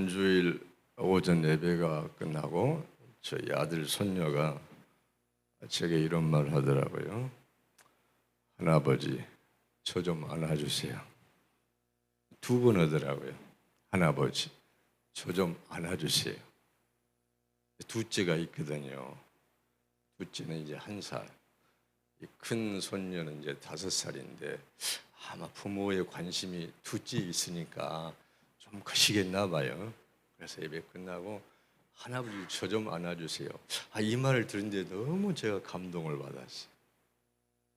주일 오전 예배가 끝나고 저희 아들 손녀가 제게 이런 말 하더라고요. 하나아버지, 저 좀 안아주세요. 두 번 하더라고요. 하나아버지, 저 좀 안아주세요. 둘째가 있거든요. 둘째는 이제 1살, 큰 손녀는 이제 5살인데 아마 부모의 관심이 둘째에 있으니까 좀 거시겠나 봐요. 그래서 예배 끝나고 하나아버지 저 좀 안아주세요. 이 말을 들은데 너무 제가 감동을 받았어요.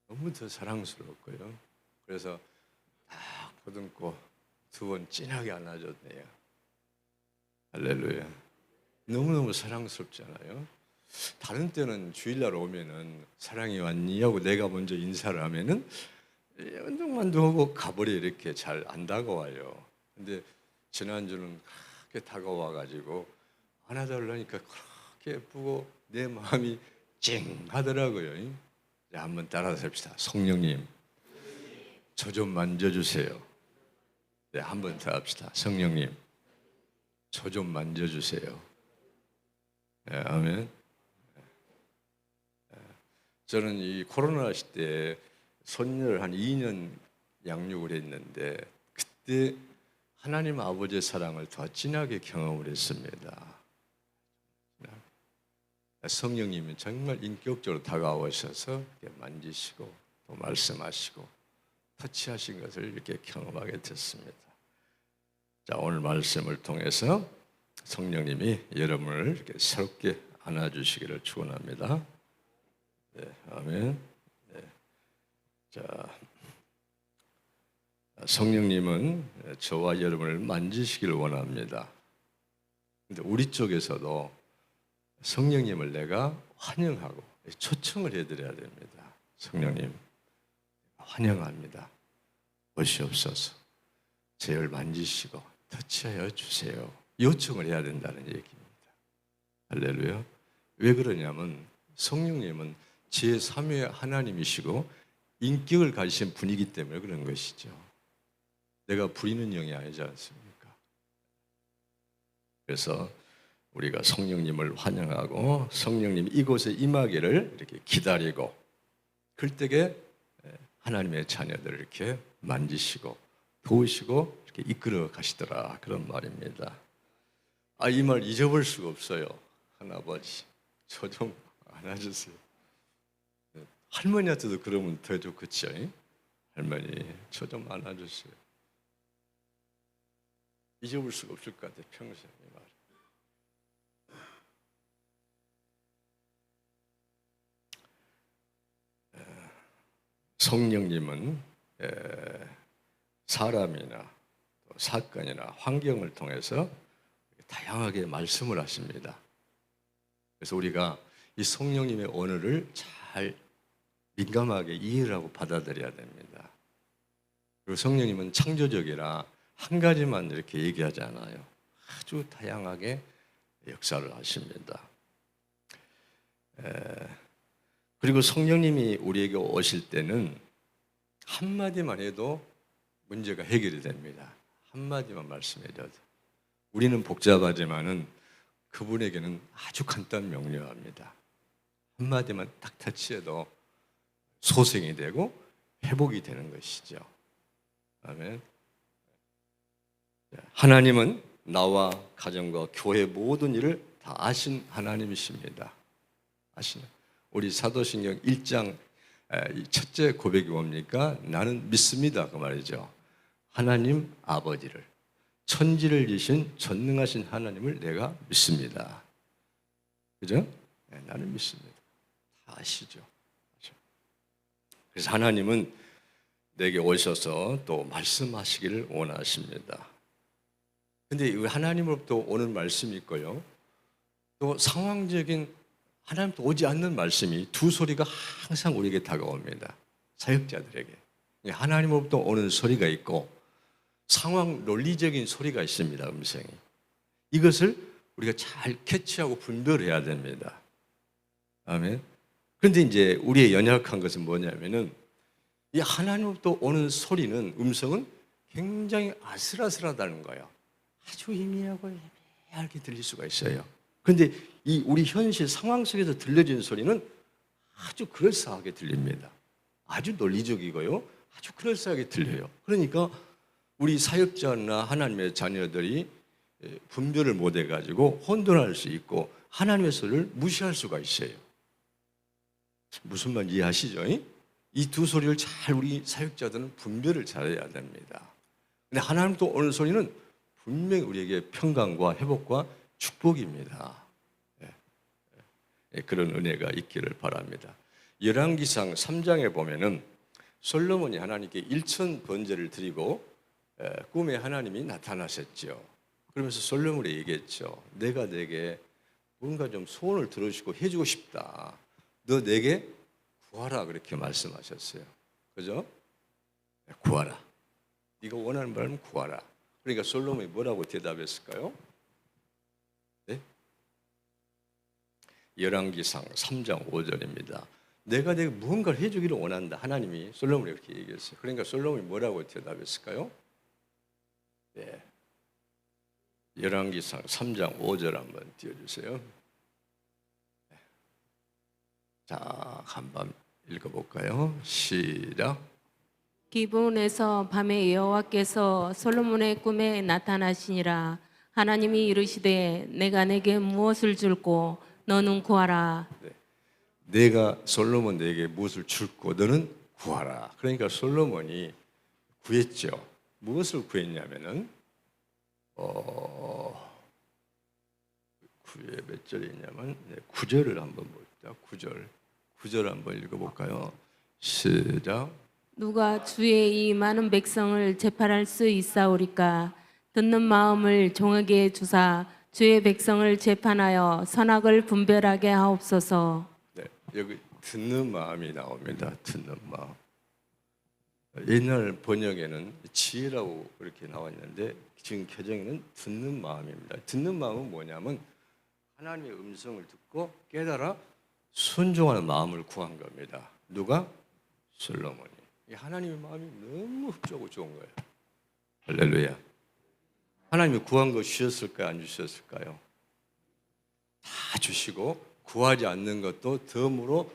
너무 더 사랑스럽고요. 그래서 딱 보듬고 2번 진하게 안아줬네요. 할렐루야. 너무너무 사랑스럽잖아요. 다른 때는 주일날 오면은 사랑이 왔니? 하고 내가 먼저 인사를 하면은 운동만도 하고 가버려 이렇게 잘 안 다가와요. 근데 지난주는 그렇게 다가와가지고 안아달라니까 그렇게 예쁘고 내 마음이 찡 하더라고요. 자, 한번 따라서 합시다. 성령님, 저 좀 만져주세요. 네, 한번 더 합시다. 성령님, 저 좀 만져주세요. 네, 아멘. 저는 이 코로나 시대에 손녀를 한 2년 양육을 했는데 그때 하나님 아버지의 사랑을 더 진하게 경험을 했습니다. 성령님이 정말 인격적으로 다가오셔서 이렇게 만지시고 또 말씀하시고 터치하신 것을 이렇게 경험하게 됐습니다. 자, 오늘 말씀을 통해서 성령님이 여러분을 이렇게 새롭게 안아주시기를 축원합니다. 네, 아멘. 네. 자, 성령님은 저와 여러분을 만지시기를 원합니다. 근데 우리 쪽에서도 성령님을 내가 환영하고 초청을 해드려야 됩니다. 성령님, 환영합니다. 오시옵소서. 저를 만지시고 터치하여 주세요. 요청을 해야 된다는 얘기입니다. 할렐루야. 왜 그러냐면 성령님은 제3의 하나님이시고 인격을 가지신 분이기 때문에 그런 것이죠. 내가 부리는 영이 아니지 않습니까? 그래서 우리가 성령님을 환영하고 성령님 이곳에 임하기를 이렇게 기다리고 그때에 하나님의 자녀들을 이렇게 만지시고 도우시고 이렇게 이끌어 가시더라, 그런 말입니다. 이 말 잊어버릴 수가 없어요. 하나아버지, 저 좀 안아주세요. 할머니한테도 그러면 더 좋겠죠. 할머니, 저 좀 안아주세요. 잊어볼 수가 없을 것 같아요, 평생 이 말. 성령님은 사람이나 사건이나 환경을 통해서 다양하게 말씀을 하십니다. 그래서 우리가 이 성령님의 언어를 잘 민감하게 이해를 하고 받아들여야 됩니다. 그리고 성령님은 창조적이라 한 가지만 이렇게 얘기하지 않아요. 아주 다양하게 역사를 하십니다. 그리고 성령님이 우리에게 오실 때는 한마디만 해도 문제가 해결이 됩니다. 한마디만 말씀해줘도. 우리는 복잡하지만은 그분에게는 아주 간단 명료합니다. 한마디만 딱 터치해도 소생이 되고 회복이 되는 것이죠. 아멘. 하나님은 나와 가정과 교회 모든 일을 다 아신 하나님이십니다. 아시는. 우리 사도신경 1장 첫째 고백이 뭡니까? 나는 믿습니다, 그 말이죠. 하나님 아버지를, 천지를 지신 전능하신 하나님을 내가 믿습니다. 그죠? 네, 나는 믿습니다. 다 아시죠? 그래서 하나님은 내게 오셔서 또 말씀하시기를 원하십니다. 근데 하나님으로부터 오는 말씀이 있고요, 또 상황적인 하나님도 오지 않는 말씀이 두 소리가 항상 우리에게 다가옵니다. 사역자들에게. 하나님으로부터 오는 소리가 있고 상황 논리적인 소리가 있습니다. 음성이. 이것을 우리가 잘 캐치하고 분별해야 됩니다. 아멘. 그런데 이제 우리의 연약한 것은 뭐냐면은 이 하나님으로부터 오는 소리는, 음성은 굉장히 아슬아슬하다는 거예요. 아주 희미하고 애매하게 들릴 수가 있어요. 그런데 이 우리 현실 상황 속에서 들려지는 소리는 아주 그럴싸하게 들립니다. 아주 논리적이고요. 아주 그럴싸하게 들려요. 그러니까 우리 사역자나 하나님의 자녀들이 분별을 못 해가지고 혼돈할 수 있고 하나님의 소리를 무시할 수가 있어요. 무슨 말 이해하시죠? 이 두 소리를 잘 우리 사역자들은 분별을 잘해야 됩니다. 근데 하나님 또 오는 소리는 분명히 우리에게 평강과 회복과 축복입니다. 그런 은혜가 있기를 바랍니다. 열왕기상 3장에 보면은 솔로몬이 하나님께 일천 번제를 드리고 꿈에 하나님이 나타나셨죠. 그러면서 솔로몬이 얘기했죠. 내가 내게 뭔가 좀 소원을 들어주고 해주고 싶다. 너 내게 구하라 그렇게 말씀하셨어요. 그죠? 구하라. 네가 원하는 바라면 구하라. 그러니까 솔로몬이 뭐라고 대답했을까요? 네? 열왕기상 3장 5절입니다. 내가 내게 무언가를 해주기를 원한다. 하나님이 솔로몬이 이렇게 얘기했어요. 그러니까 솔로몬이 뭐라고 대답했을까요? 네. 열왕기상 3장 5절 한번 띄워주세요. 자, 한번 읽어볼까요? 시작. 기브온에서 밤에 여호와께서 솔로몬의 꿈에 나타나시니라. 하나님이 이르시되 내가 내게 무엇을 줄고 너는 구하라. 네. 내가 솔로몬 내게 무엇을 줄고 너는 구하라. 그러니까 솔로몬이 구했죠. 무엇을 구했냐면은 9에 몇 절이 있냐면 9절을 한번 봅시다. 9절 한번 읽어볼까요? 시작. 누가 주의 이 많은 백성을 재판할 수 있사오리까. 듣는 마음을 종에게 주사 주의 백성을 재판하여 선악을 분별하게 하옵소서. 네, 여기 듣는 마음이 나옵니다. 듣는 마음. 옛날 번역에는 지혜라고 그렇게 나와 있는데 지금 개정에는 듣는 마음입니다. 듣는 마음은 뭐냐면 하나님의 음성을 듣고 깨달아 순종하는 마음을 구한 겁니다. 누가? 솔로몬이. 하나님의 마음이 너무 흡족하고 좋은 거예요. 할렐루야. 하나님이 구한 거 주셨을까요? 안 주셨을까요? 다 주시고 구하지 않는 것도 덤으로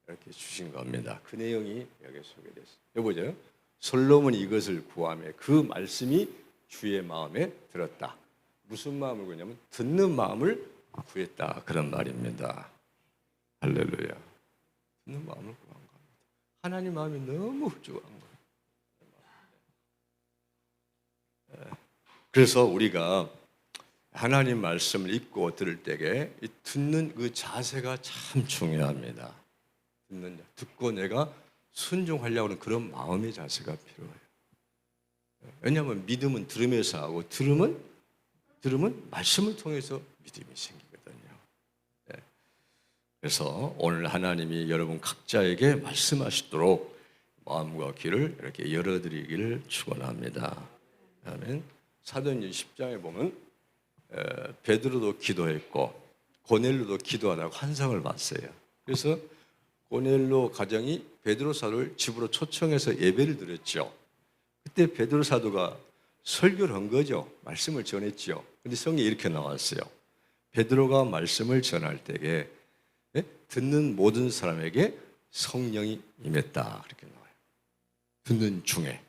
이렇게 주신 겁니다. 그 내용이 여기 소개됐어요. 여보세요? 솔로몬이 이것을 구하며 그 말씀이 주의 마음에 들었다. 무슨 마음을 구했냐면 듣는 마음을 구했다. 그런 말입니다. 할렐루야. 듣는 마음을 구한 겁니다. 하나님 마음이 너무 흡족한 거예요. 그래서 우리가 하나님 말씀을 읽고 들을 때에 듣는 그 자세가 참 중요합니다. 듣고 내가 순종하려고 하는 그런 마음의 자세가 필요해요. 왜냐하면 믿음은 들으면서 하고 들으면 말씀을 통해서 믿음이 생기거든요. 그래서 오늘 하나님이 여러분 각자에게 말씀하시도록 마음과 귀를 이렇게 열어드리기를 축원합니다. 아멘. 사도행전 10장에 보면 베드로도 기도했고 고넬료도 기도하다가 환상을 봤어요. 그래서 고넬료 가정이 베드로 사도를 집으로 초청해서 예배를 드렸죠. 그때 베드로 사도가 설교를 한 거죠. 말씀을 전했죠. 근데 성경에 이렇게 나왔어요. 베드로가 말씀을 전할 때에 듣는 모든 사람에게 성령이 임했다. 그렇게 나와요. 듣는 중에.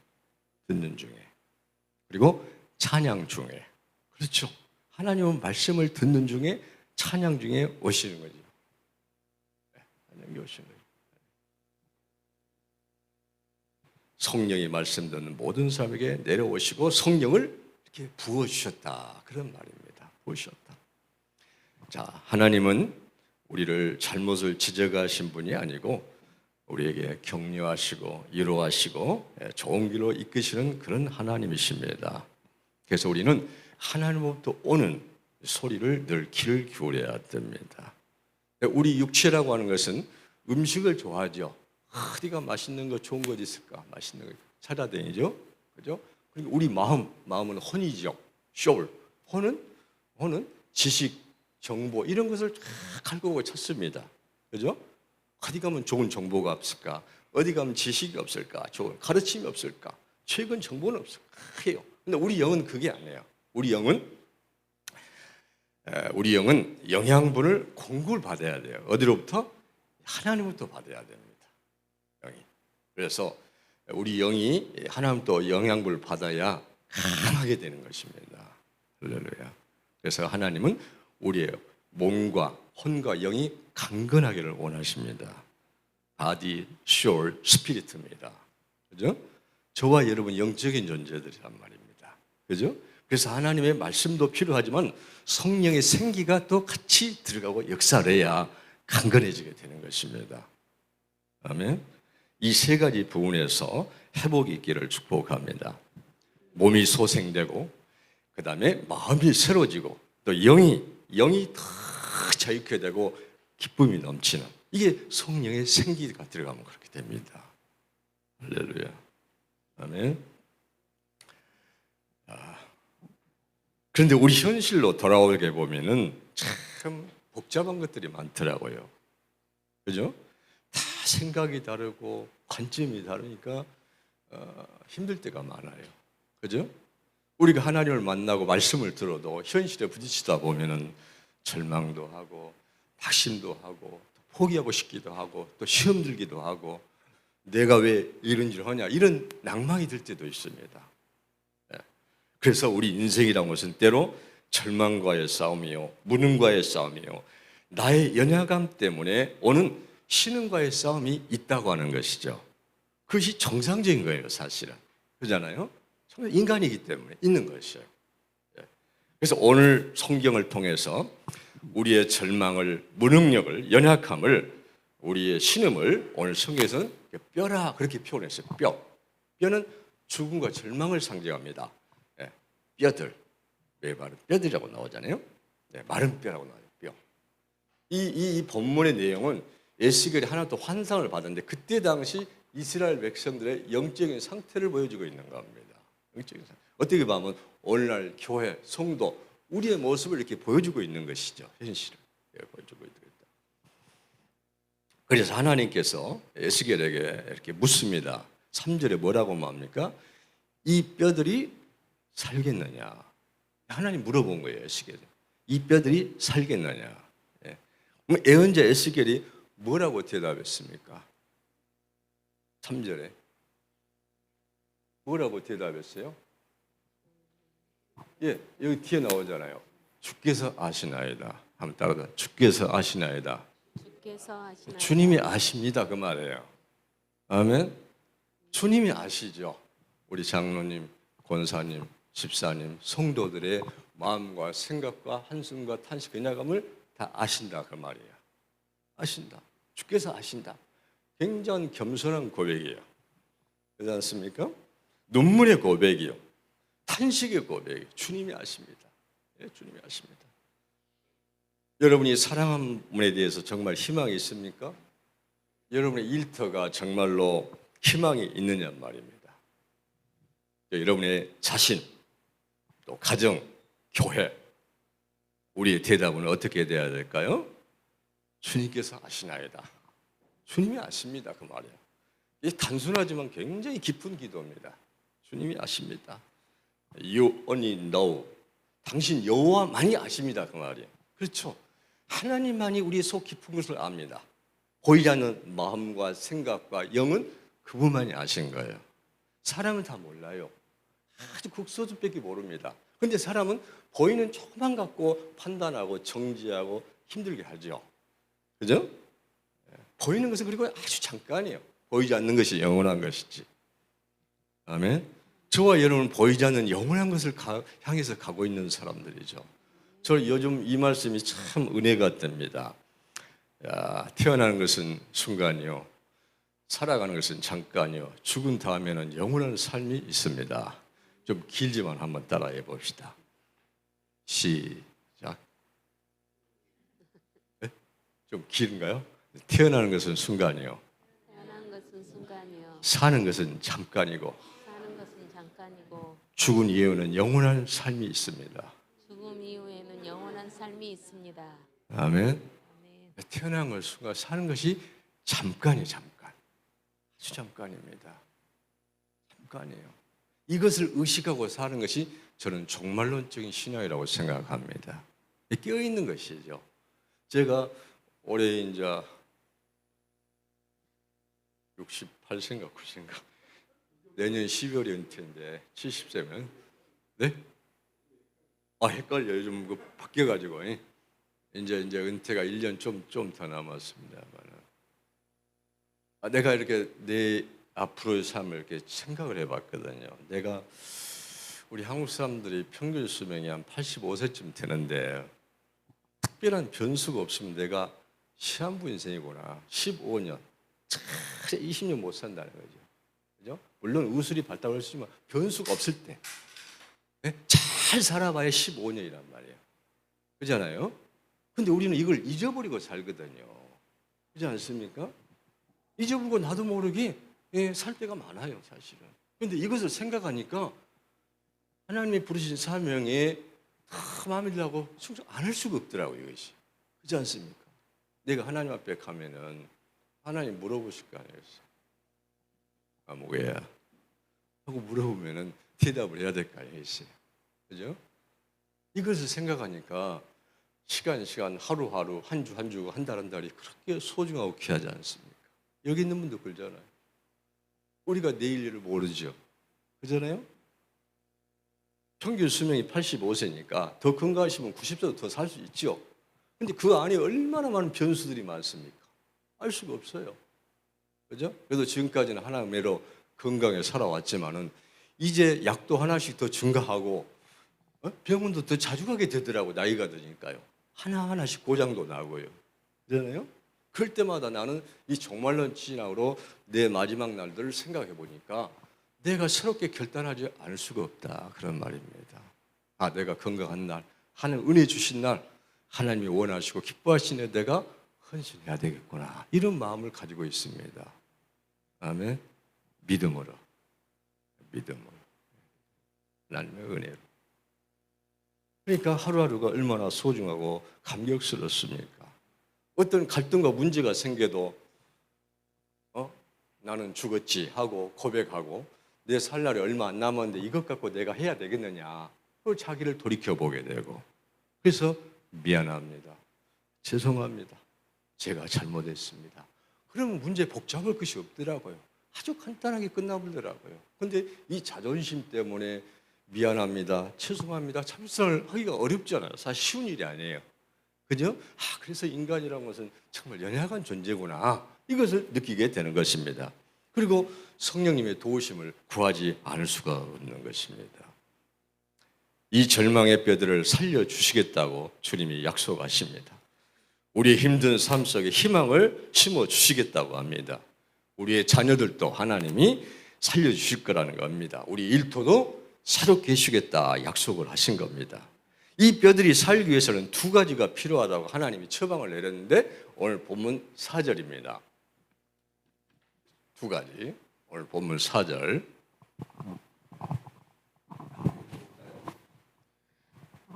그리고 찬양 중에. 그렇죠. 하나님은 말씀을 듣는 중에 찬양 중에 오시는 거죠. 찬양이 오시는 거죠. 성령이 말씀 듣는 모든 사람에게 내려오시고 성령을 이렇게 부어주셨다. 그런 말입니다. 부으셨다. 자, 하나님은 우리를 잘못을 지적하신 분이 아니고 우리에게 격려하시고 위로하시고 좋은 길로 이끄시는 그런 하나님이십니다. 그래서 우리는 하나님으로부터 오는 소리를 늘 귀를 기울여야 됩니다. 우리 육체라고 하는 것은 음식을 좋아하죠. 어디가 맛있는 거 좋은 거 있을까? 맛있는 거 찾아다니죠. 그죠? 그리고 우리 마음은 혼이죠. 소울. 혼은 지식, 정보 이런 것을 다 갈구고 찾습니다. 그죠? 어디 가면 좋은 정보가 없을까? 어디 가면 지식이 없을까? 좋은 가르침이 없을까? 최근 정보는 없을까? 해요. 근데 우리 영은 그게 아니에요. 우리 영은 영양분을 공급을 받아야 돼요. 어디로부터? 하나님부터 받아야 됩니다. 영이. 그래서 우리 영이 하나님부터 영양분을 받아야 강하게 되는 것입니다. 할렐루야. 그래서 하나님은 우리의 몸과 혼과 영이 강건하기를 원하십니다. Body, soul, spirit입니다. 그죠? 저와 여러분 영적인 존재들이란 말입니다. 그죠? 그래서 하나님의 말씀도 필요하지만 성령의 생기가 또 같이 들어가고 역사를 해야 강건해지게 되는 것입니다. 아멘. 이 세 가지 부분에서 회복이 있기를 축복합니다. 몸이 소생되고, 그 다음에 마음이 새로지고, 또 영이 더 자유케 되고 기쁨이 넘치는, 이게 성령의 생기가 들어가면 그렇게 됩니다. 할렐루야. 아멘. 그런데 우리 현실로 돌아오게 보면은 참 복잡한 것들이 많더라고요. 그죠? 다 생각이 다르고 관점이 다르니까 힘들 때가 많아요. 그죠? 우리가 하나님을 만나고 말씀을 들어도 현실에 부딪히다 보면은 절망도 하고 낙심도 하고 포기하고 싶기도 하고 또 시험 들기도 하고 내가 왜 이런 일을 하냐 이런 낭망이 들 때도 있습니다. 그래서 우리 인생이라는 것은 때로 절망과의 싸움이요, 무능과의 싸움이요, 나의 연약함 때문에 오는 신앙과의 싸움이 있다고 하는 것이죠. 그것이 정상적인 거예요, 사실은. 그렇잖아요? 인간이기 때문에 있는 것이에요. 그래서 오늘 성경을 통해서 우리의 절망을, 무능력을, 연약함을, 우리의 신음을 오늘 성경에서는 뼈라 그렇게 표현했어요. 뼈는 죽음과 절망을 상징합니다. 뼈들, 왜 마른 뼈들이라고 나오잖아요. 마른 뼈라고 나와요. 뼈. 이 본문의 내용은 에스겔이 하나 또 환상을 받았는데 그때 당시 이스라엘 백성들의 영적인 상태를 보여주고 있는 겁니다. 영적인 상태. 어떻게 보면 오늘날 교회, 성도, 우리의 모습을 이렇게 보여주고 있는 것이죠. 현실을 보여주고 있다. 그래서 하나님께서 에스겔에게 이렇게 묻습니다. 3절에 뭐라고 말합니까? 이 뼈들이 살겠느냐? 하나님 물어본 거예요, 에스겔이. 이 뼈들이 살겠느냐? 그럼 예언자 에스겔이 뭐라고 대답했습니까? 3절에 뭐라고 대답했어요? 여기 뒤에 나오잖아요. 주께서 아시나이다. 한번 따라서 주께서 아시나이다. 주께서 아시나이다. 주님이 아십니다, 그 말이에요. 아멘. 주님이 아시죠. 우리 장로님, 권사님, 집사님, 성도들의 마음과 생각과 한숨과 탄식, 연약함을 다 아신다, 그 말이에요. 아신다. 주께서 아신다. 굉장히 겸손한 고백이에요. 그렇지 않습니까? 눈물의 고백이요. 탄식의 고백이요. 주님이 아십니다. 주님이 아십니다. 여러분이 사랑하는 분에 대해서 정말 희망이 있습니까? 여러분의 일터가 정말로 희망이 있느냐 말입니다. 여러분의 자신, 또 가정, 교회, 우리의 대답은 어떻게 돼야 될까요? 주님께서 아시나이다. 주님이 아십니다, 그 말이에요. 이게 단순하지만 굉장히 깊은 기도입니다. 주님이 아십니다. You only know. 당신 여호와만이 아십니다, 그 말이에요. 그렇죠. 하나님만이 우리의 속 깊은 것을 압니다. 보이지 않는 마음과 생각과 영은 그분만이 아신 거예요. 사람은 다 몰라요. 아주 극소수밖에 모릅니다. 그런데 사람은 보이는 조금만 갖고 판단하고 정지하고 힘들게 하죠. 그죠? 보이는 것은 그리고 아주 잠깐이에요. 보이지 않는 것이 영원한 것이지. 아멘. 저와 여러분은 보이지 않는 영원한 것을 향해서 가고 있는 사람들이죠. 저는 요즘 이 말씀이 참 은혜가 됩니다. 태어나는 것은 순간이요, 살아가는 것은 잠깐이요, 죽은 다음에는 영원한 삶이 있습니다. 좀 길지만 한번 따라해 봅시다. 시작. 네? 좀 긴가요? 태어나는 것은 순간이요, 태어난 것은 순간이요, 사는 것은 잠깐이고, 사는 것은 잠깐이고, 죽은 이후에는 영원한 삶이 있습니다. 죽음 이후에는 영원한 삶이 있습니다. 아멘. 아멘. 태어난 것 순간 사는 것이 잠깐이에요, 잠깐. 아주 잠깐입니다. 잠깐이에요. 이것을 의식하고 사는 것이 저는 종말론적인 신앙이라고 생각합니다. 깨어있는 것이죠. 제가 올해 이제 68세인가 9세인가 내년 12월에 은퇴인데 70세면 네? 헷갈려. 요즘 바뀌어가지고 이제 은퇴가 1년 좀 더 남았습니다만 내가 이렇게 내 앞으로의 삶을 이렇게 생각을 해봤거든요. 내가 우리 한국 사람들이 평균 수명이 한 85세쯤 되는데 특별한 변수가 없으면 내가 시한부 인생이구나. 15년, 20년 못 산다는 거죠. 그죠? 물론 의술이 발달할 수 있지만 변수가 없을 때 잘 살아봐야 15년이란 말이에요. 그렇잖아요? 근데 우리는 이걸 잊어버리고 살거든요. 그렇지 않습니까? 잊어버리고 나도 모르게 살 때가 많아요, 사실은. 근데 이것을 생각하니까 하나님이 부르신 사명에 마음에 들라고 충성 안 할 수가 없더라고요, 이것이. 그렇지 않습니까? 내가 하나님 앞에 가면은 하나님 물어보실 거 아니에요. 뭐야? 하고 물어보면은 대답을 해야 될 거 아니에요. 그죠? 이것을 생각하니까 시간 하루하루 한 주 한 달 한 달이 그렇게 소중하고 귀하지 않습니까? 여기 있는 분도 그러잖아요. 우리가 내일 일을 모르죠. 그잖아요? 평균 수명이 85세니까 더 건강하시면 90세도 더 살 수 있죠. 근데 그 안에 얼마나 많은 변수들이 많습니까? 알 수가 없어요. 그죠? 그래도 지금까지는 하나님으로 건강에 살아왔지만은 이제 약도 하나씩 더 증가하고 병원도 더 자주 가게 되더라고. 나이가 드니까요. 하나하나씩 고장도 나고요. 그러잖아요? 그럴 때마다 나는 이 종말론 신앙으로 내 마지막 날들을 생각해 보니까 내가 새롭게 결단하지 않을 수가 없다. 그런 말입니다. 내가 건강한 날, 하나님 은혜 주신 날, 하나님이 원하시고 기뻐하시는 내가 헌신해야 되겠구나. 이런 마음을 가지고 있습니다. 아멘. 믿음으로. 하나님의 은혜로. 그러니까 하루하루가 얼마나 소중하고 감격스럽습니까? 어떤 갈등과 문제가 생겨도 나는 죽었지 하고 고백하고 내 살 날이 얼마 안 남았는데 이것 갖고 내가 해야 되겠느냐. 그걸 자기를 돌이켜보게 되고 그래서 미안합니다. 죄송합니다. 제가 잘못했습니다. 그러면 문제 복잡할 것이 없더라고요. 아주 간단하게 끝나버리더라고요. 그런데 이 자존심 때문에 미안합니다. 죄송합니다. 참선을 하기가 어렵잖아요. 사실 쉬운 일이 아니에요. 그죠? 그래서 인간이라는 것은 정말 연약한 존재구나. 이것을 느끼게 되는 것입니다. 그리고 성령님의 도우심을 구하지 않을 수가 없는 것입니다. 이 절망의 뼈들을 살려주시겠다고 주님이 약속하십니다. 우리의 힘든 삶 속에 희망을 심어주시겠다고 합니다. 우리의 자녀들도 하나님이 살려주실 거라는 겁니다. 우리 일터도 새롭게 해주겠다 약속을 하신 겁니다. 이 뼈들이 살기 위해서는 두 가지가 필요하다고 하나님이 처방을 내렸는데 오늘 본문 4절입니다. 두 가지. 오늘 본문 4절.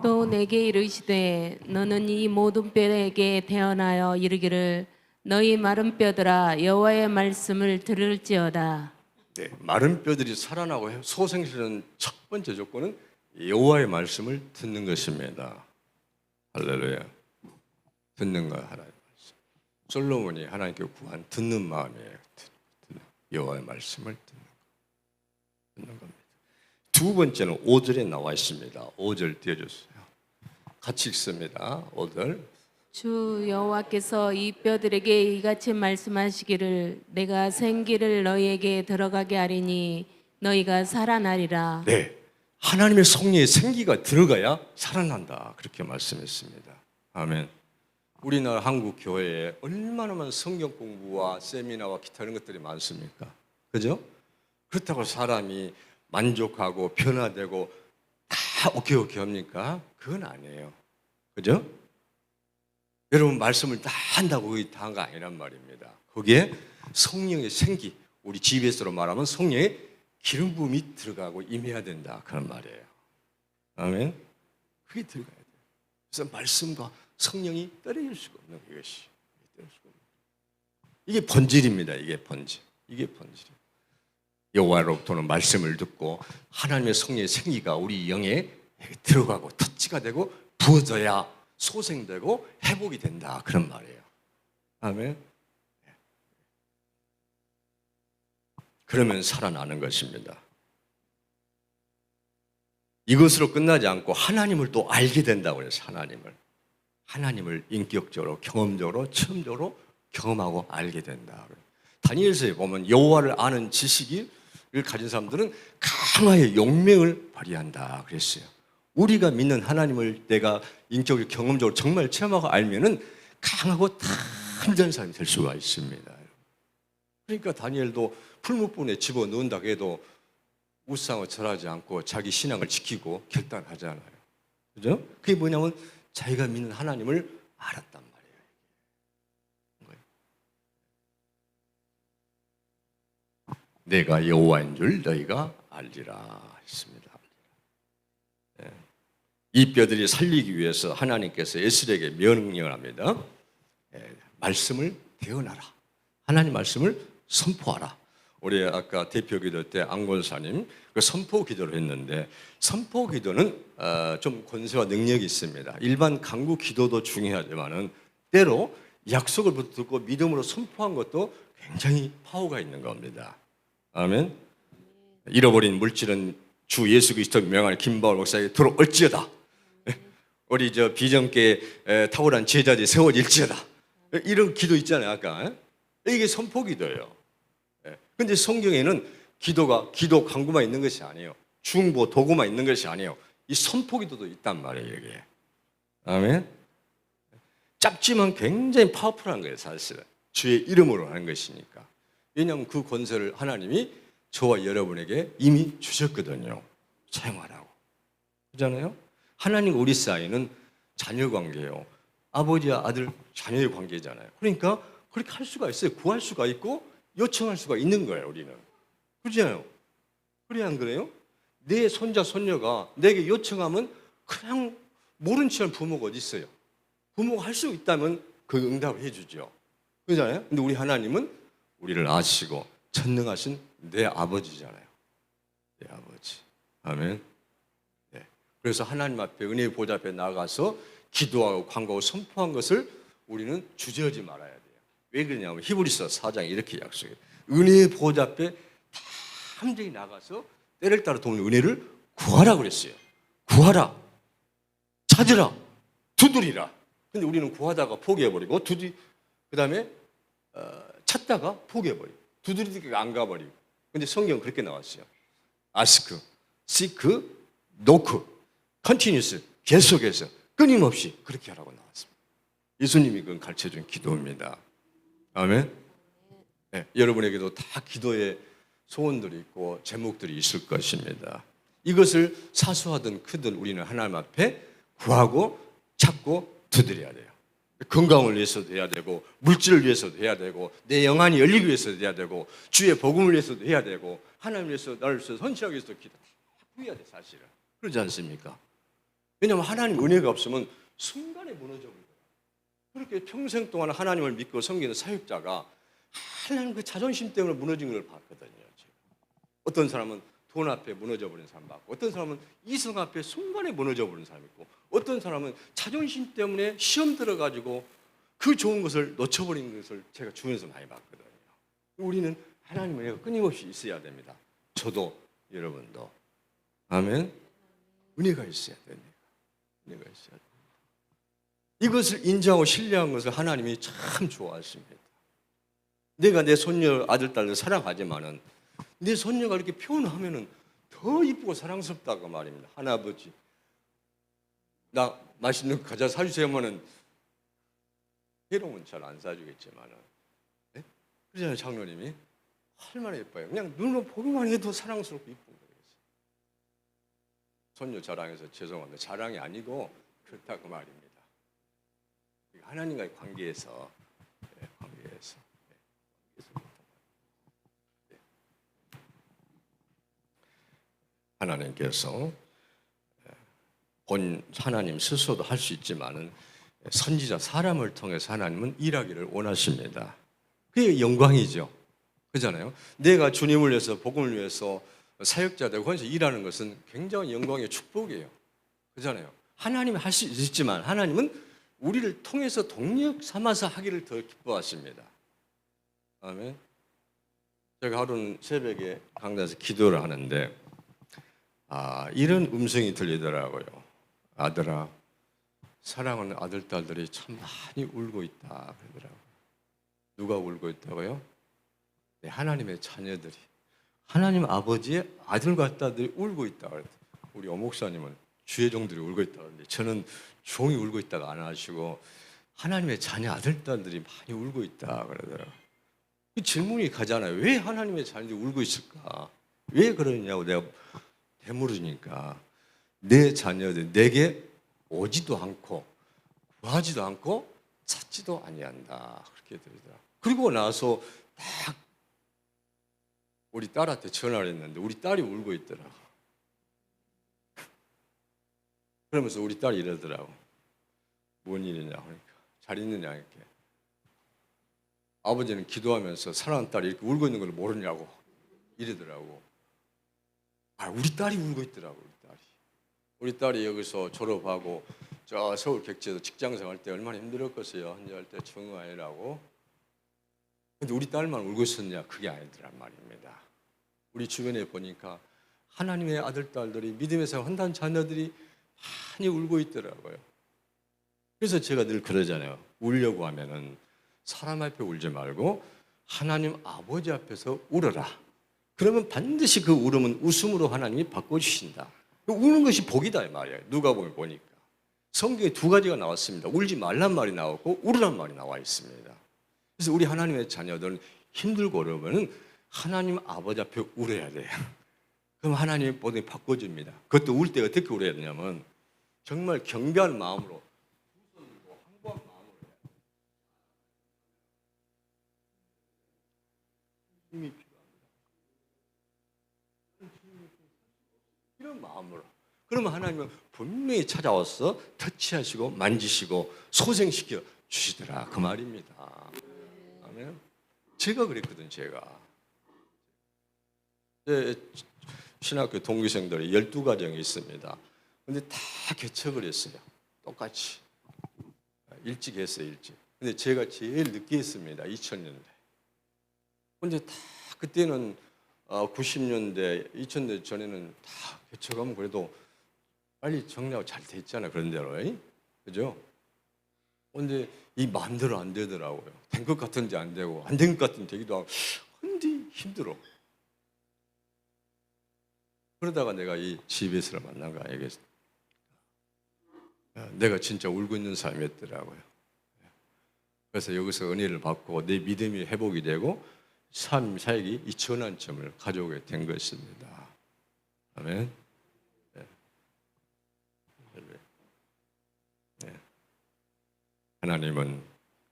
또 내게 이르시되 너는 이 모든 뼈에게 대언하여 이르기를 너희 마른 뼈들아 여호와의 말씀을 들을지어다. 네, 마른 뼈들이 살아나고 소생시는 첫 번째 조건은 여호와의 말씀을 듣는 것입니다. 할렐루야. 듣는 거 하나님의 말씀. 솔로몬이 하나님께 구한 듣는 마음이에요. 여호와의 말씀을 듣는 겁니다. 두 번째는 5절에 나와 있습니다. 5절 띄워주세요. 같이 읽습니다. 5절. 주 여호와께서 이 뼈들에게 이같이 말씀하시기를 내가 생기를 너희에게 들어가게 하리니 너희가 살아나리라. 네, 하나님의 성령의 생기가 들어가야 살아난다. 그렇게 말씀했습니다. 아멘. 우리나라 한국 교회에 얼마나 많은 성경 공부와 세미나와 기타 이런 것들이 많습니까? 그죠? 그렇다고 사람이 만족하고 변화되고 다 오케이 합니까? 그건 아니에요. 그죠? 여러분 말씀을 다 한다고 거기 다 한 거 아니란 말입니다. 거기에 성령의 생기, 우리 GBS로 말하면 성령의 기름 부음이 들어가고 임해야 된다. 그런 말이에요. 아멘. 그게 들어가야 돼요. 그래서 말씀과 성령이 떨어질 수가 없는 이것이. 이게 본질입니다. 이게 본질. 이게 본질이에요. 여호와로부터는 말씀을 듣고 하나님의 성령의 생기가 우리 영에 들어가고 터치가 되고 부어져야 소생되고 회복이 된다, 그런 말이에요. 아멘. 그러면 살아나는 것입니다. 이것으로 끝나지 않고 하나님을 또 알게 된다고 그래서 하나님을 인격적으로, 경험적으로, 체험적으로 경험하고 알게 된다. 다니엘서에 보면 여호와를 아는 지식을 가진 사람들은 강하게 용맹을 발휘한다 그랬어요. 우리가 믿는 하나님을 내가 인격적으로, 경험적으로 정말 체험하고 알면은 강하고 탐정한 사람이 될 수가 있습니다. 그러니까 다니엘도 풀무불에 집어넣는다고 해도 우상을 절하지 않고 자기 신앙을 지키고 결단하잖아요. 그죠? 그게 뭐냐면 자기가 믿는 하나님을 알았단 말이에요. 내가 여호와인 줄 너희가 알리라 했습니다. 이 뼈들이 살리기 위해서 하나님께서 에스겔에게 명령을 합니다. 말씀을 대언하라. 하나님 말씀을 선포하라. 우리 아까 대표 기도 때 안권사님 그 선포 기도를 했는데, 선포 기도는 좀 권세와 능력이 있습니다. 일반 간구 기도도 중요하지만은 때로 약속을 붙들고 믿음으로 선포한 것도 굉장히 파워가 있는 겁니다. 아멘. 잃어버린 물질은 주 예수 그리스도 명할 김바울 목사에게 돌아올지어다. 우리 저 비정께 탁월한 제자들이 세워질지어다. 이런 기도 있잖아요. 아까 이게 선포 기도예요. 근데 성경에는 기도가 기도 간구만 있는 것이 아니에요. 중보 도구만 있는 것이 아니에요. 이 선포 기도도 있단 말이에요. 여기에. 아멘. 짧지만 굉장히 파워풀한 거예요. 사실은 주의 이름으로 하는 것이니까. 왜냐하면 그 권세를 하나님이 저와 여러분에게 이미 주셨거든요. 사용하라고. 그렇잖아요. 하나님과 우리 사이는 자녀 관계예요. 아버지와 아들 자녀의 관계잖아요. 그러니까 그렇게 할 수가 있어요. 구할 수가 있고 요청할 수가 있는 거예요. 우리는. 그렇잖아요. 그래 안 그래요? 내 손자 손녀가 내게 요청하면 그냥 모른 척 부모가 어디 있어요? 부모가 할 수 있다면 그 응답을 해주죠. 그렇잖아요. 근데 우리 하나님은 우리를 아시고 전능하신 내 아버지잖아요. 내 아버지. 아멘. 네. 그래서 하나님 앞에 은혜의 보좌 앞에 나가서 기도하고 간구하고 선포한 것을 우리는 주저하지 말아야 돼요. 왜 그러냐면 히브리서 4장에 이렇게 약속해요. 은혜의 보좌 앞에 함정이 나가서 때를 따라 도는 은혜를 구하라 그랬어요. 구하라. 찾으라. 두드리라. 근데 우리는 구하다가 포기해버리고 그 다음에 찾다가 포기해버리고 두드리다가 안 가버리고. 근데 성경은 그렇게 나왔어요. ask, seek, knock, continuous, 계속해서 끊임없이 그렇게 하라고 나왔습니다. 예수님이 그건 가르쳐준 기도입니다. 아멘. 네, 여러분에게도 다 기도의 소원들이 있고 제목들이 있을 것입니다. 이것을 사소하든 크든 우리는 하나님 앞에 구하고 찾고 두드려야 돼요. 건강을 위해서도 해야 되고 물질을 위해서도 해야 되고 내 영안이 열리기 위해서도 해야 되고 주의 복음을 위해서도 해야 되고 하나님 위해서 나를 위해서 헌신하기 위해서도 기도 다 구해야 돼 사실은. 그러지 않습니까? 왜냐하면 하나님 은혜가 없으면 순간에 무너져 버려요. 그렇게 평생 동안 하나님을 믿고 섬기는 사역자가 하나님 그 자존심 때문에 무너진 걸 봤거든요. 제가. 어떤 사람은 돈 앞에 무너져 버린 사람 봤고, 어떤 사람은 이성 앞에 순간에 무너져 버린 사람이 있고, 어떤 사람은 자존심 때문에 시험 들어가지고 그 좋은 것을 놓쳐버린 것을 제가 주변에서 많이 봤거든요. 우리는 하나님의 은혜가 끊임없이 있어야 됩니다. 저도 여러분도. 아멘. 은혜가 있어야 됩니다. 은혜가 있어야 됩니다. 이것을 인정하고 신뢰한 것을 하나님이 참 좋아하십니다. 내가 내 손녀 아들 딸을 사랑하지만은 내 손녀가 이렇게 표현하면은 더 이쁘고 사랑스럽다고 말입니다. 하나아버지, 나 맛있는 과자 사주세요면은 해롱은 잘 안 사주겠지만은, 네? 그러잖아요. 장로님이 얼마나 예뻐요. 그냥 눈으로 보기만 해도 사랑스럽고 이쁜 거예요. 손녀 자랑해서 죄송합니다. 자랑이 아니고 그렇다고 말입니다. 하나님과의 관계에서, 네, 관계에서. 하나님께서 본 하나님 스스로도 할 수 있지만은 선지자 사람을 통해서 하나님은 일하기를 원하십니다. 그게 영광이죠. 그잖아요. 내가 주님을 위해서 복음을 위해서 사역자 되고 거기서 일하는 것은 굉장히 영광의 축복이에요. 그잖아요. 하나님이 할 수 있지만 하나님은 우리를 통해서 동력 삼아서 하기를 더 기뻐하십니다. 아멘. 제가 하루는 새벽에 강단에서 기도를 하는데 이런 음성이 들리더라고요. 아들아, 사랑하는 아들, 딸들이 참 많이 울고 있다 그러더라고요. 누가 울고 있다고요? 네, 하나님의 자녀들이, 하나님 아버지의 아들과 딸들이 울고 있다 그랬어요. 우리 어목사님은 주의 종들이 울고 있다 그러는데 저는 종이 울고 있다가 안 하시고 하나님의 자녀 아들, 딸들이 많이 울고 있다 그러더라고요. 그 질문이 가잖아요. 왜 하나님의 자녀들이 울고 있을까? 왜 그러냐고 내가 되물으니까 내 자녀들 내게 오지도 않고 구하지도 않고 찾지도 아니한다 그렇게 들리더라. 그리고 나서 딱 우리 딸한테 전화를 했는데 우리 딸이 울고 있더라. 그러면서 우리 딸이 이러더라고. 뭔 일이냐 그러니까 잘 있느냐 이렇게. 아버지는 기도하면서 사랑하는 딸이 이렇게 울고 있는 걸 모르냐고 이러더라고. 우리 딸이 울고 있더라고. 우리 딸이 여기서 졸업하고 저 서울 객지에서 직장생활 때 얼마나 힘들었겠어요. 혼자할 때 정아이라고. 근데 우리 딸만 울고 있었냐? 그게 아니더란 말입니다. 우리 주변에 보니까 하나님의 아들, 딸들이 믿음의 생활 한다는 자녀들이 많이 울고 있더라고요. 그래서 제가 늘 그러잖아요. 울려고 하면은 사람 앞에 울지 말고 하나님 아버지 앞에서 울어라. 그러면 반드시 그 울음은 웃음으로 하나님이 바꿔주신다. 우는 것이 복이다 이 말이에요. 누가복음에 보니까 성경에 두 가지가 나왔습니다. 울지 말란 말이 나왔고 울으란 말이 나와 있습니다. 그래서 우리 하나님의 자녀들은 힘들고 어려우면 하나님 아버지 앞에 울어야 돼요. 그럼 하나님의 복이 바꿔줍니다. 그것도 울 때 어떻게 울어야 되냐면 정말 경배하는 마음으로 한번 마음으로 힘이 이런 마음으로. 그러면 하나님은 분명히 찾아와서 터치하시고 만지시고 소생시켜 주시더라 그 말입니다. 아멘. 제가 그랬거든. 제가 신학교 동기생들이 12가정이 있습니다. 근데 다 개척을 했어요. 똑같이 일찍 했어요. 일찍. 근데 제가 제일 늦게 했습니다. 2000년대. 근데 다 그때는 90년대, 2000년 전에는 다 개척하면 그래도 빨리 정리하고 잘 돼 있잖아요. 그런 대로. 그죠? 근데 이 마음대로 안 되더라고요. 된 것 같은데 안 되고, 안 된 것 같은데 되기도 하고, 근데 힘들어. 그러다가 내가 이 GBS를 만난 거야. 이게 내가 진짜 울고 있는 사람이었더라고요. 그래서 여기서 은혜를 받고 내 믿음이 회복이 되고 삶 사역이 이 전환점을 가져오게 된 것입니다. 아멘. 네. 네. 하나님은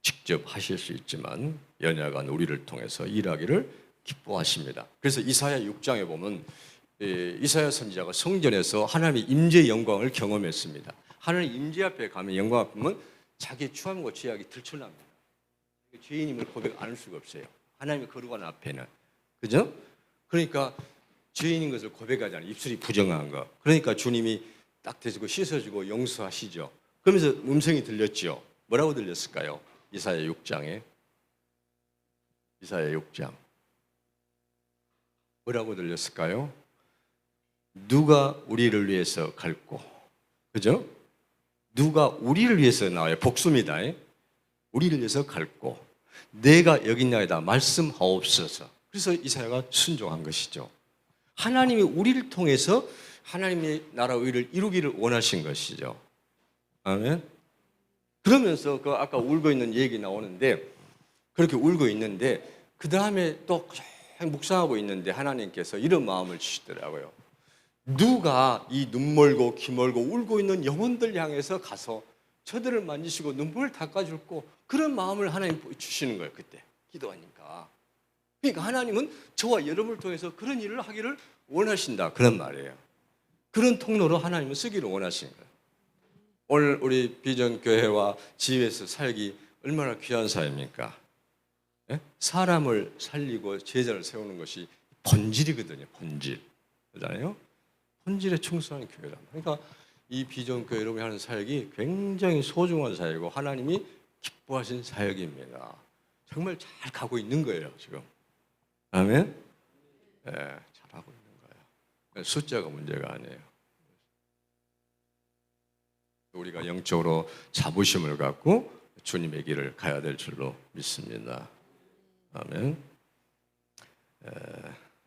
직접 하실 수 있지만 연약한 우리를 통해서 일하기를 기뻐하십니다. 그래서 이사야 6장에 보면 이사야 선지자가 성전에서 하나님의 임재의 영광을 경험했습니다. 하나님 임재 앞에 가면 영광 앞에 보면 자기의 추함과 죄악이 들춰납니다. 죄인임을 고백 안 할 수가 없어요. 하나님의 거룩한 앞에는. 그죠? 그러니까 죄인인 것을 고백하잖아요. 입술이 부정한 거. 그러니까 주님이 딱 대시고 씻어주고 용서하시죠. 그러면서 음성이 들렸죠. 뭐라고 들렸을까요? 이사야 6장에. 이사야 6장. 뭐라고 들렸을까요? 누가 우리를 위해서 갈고. 그죠? 누가 우리를 위해서 나와요. 복수입니다. 우리를 위해서 갈고. 내가 여기 있나이다 말씀하옵소서. 그래서 이사야가 순종한 것이죠. 하나님이 우리를 통해서 하나님의 나라 의를 이루기를 원하신 것이죠. 아멘. 그러면서 그 아까 울고 있는 얘기 나오는데 그렇게 울고 있는데 그 다음에 또 묵상하고 있는데 하나님께서 이런 마음을 주시더라고요. 누가 이 눈 멀고 귀 멀고 울고 있는 영혼들 향해서 가서 저들을 만지시고 눈물을 닦아줄고 그런 마음을 하나님 주시는 거예요. 그때 기도하니까. 그러니까 하나님은 저와 여러분을 통해서 그런 일을 하기를 원하신다 그런 말이에요. 그런 통로로 하나님은 쓰기를 원하신 거예요. 오늘 우리 비전교회와 지혜에서 살기 얼마나 귀한 사입니까? 예? 사람을 살리고 제자를 세우는 것이 본질이거든요. 본질. 그렇잖아요. 본질에 충성하는 교회란. 그러니까 이 비전교회 여러분이 하는 사역이 굉장히 소중한 사역이고 하나님이 기뻐하신 사역입니다. 정말 잘 가고 있는 거예요, 지금. 아멘? 예, 잘하고 있는 거예요. 숫자가 문제가 아니에요. 우리가 영적으로 자부심을 갖고 주님의 길을 가야 될 줄로 믿습니다. 아멘.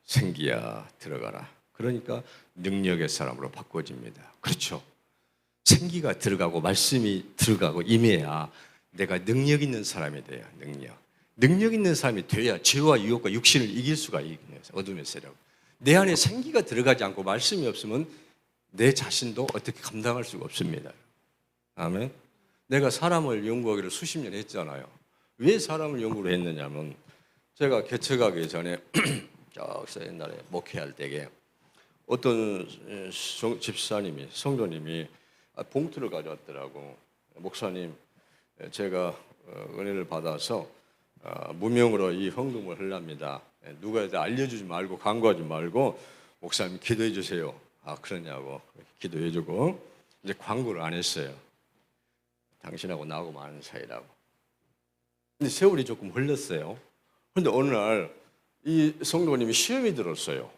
생기야 들어가라. 그러니까 능력의 사람으로 바꿔집니다. 그렇죠. 생기가 들어가고 말씀이 들어가고 임해야 내가 능력 있는 사람이 돼요. 능력 있는 사람이 돼야 죄와 유혹과 육신을 이길 수가 있어요. 어둠의 세력. 내 안에 생기가 들어가지 않고 말씀이 없으면 내 자신도 어떻게 감당할 수가 없습니다. 아멘. 내가 사람을 연구하기를 수십 년 했잖아요. 왜 사람을 연구를 했느냐면 제가 개척하기 전에 저기서 옛날에 목회할 때에 어떤 집사님이 성도님이 봉투를 가져왔더라고. 목사님, 제가 은혜를 받아서 무명으로 이 헌금을 하렵니다. 누구한테 알려주지 말고 광고하지 말고 목사님 기도해 주세요. 아 그러냐고 기도해 주고 이제 광고를 안 했어요. 당신하고 나하고 많은 사이라고. 근데 세월이 조금 흘렀어요. 그런데 어느 날 이 성도님이 시험이 들었어요.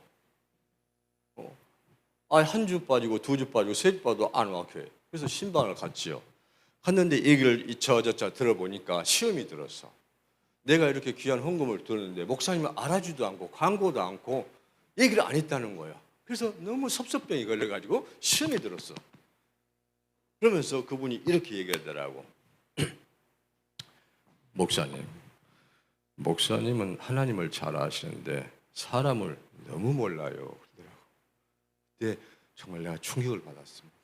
한 주 빠지고 두 주 빠지고 세 주 빠져도 안 와 교회. 그래서 신방을 갔지요. 갔는데 얘기를 이차저차 들어보니까 시험이 들었어. 내가 이렇게 귀한 헌금을 들었는데 목사님은 알아주지도 않고 광고도 않고 얘기를 안 했다는 거야. 그래서 너무 섭섭병이 걸려가지고 시험이 들었어. 그러면서 그분이 이렇게 얘기하더라고. 목사님은 하나님을 잘 아시는데 사람을 너무 몰라요. 그러더라고. 그때 정말 내가 충격을 받았습니다.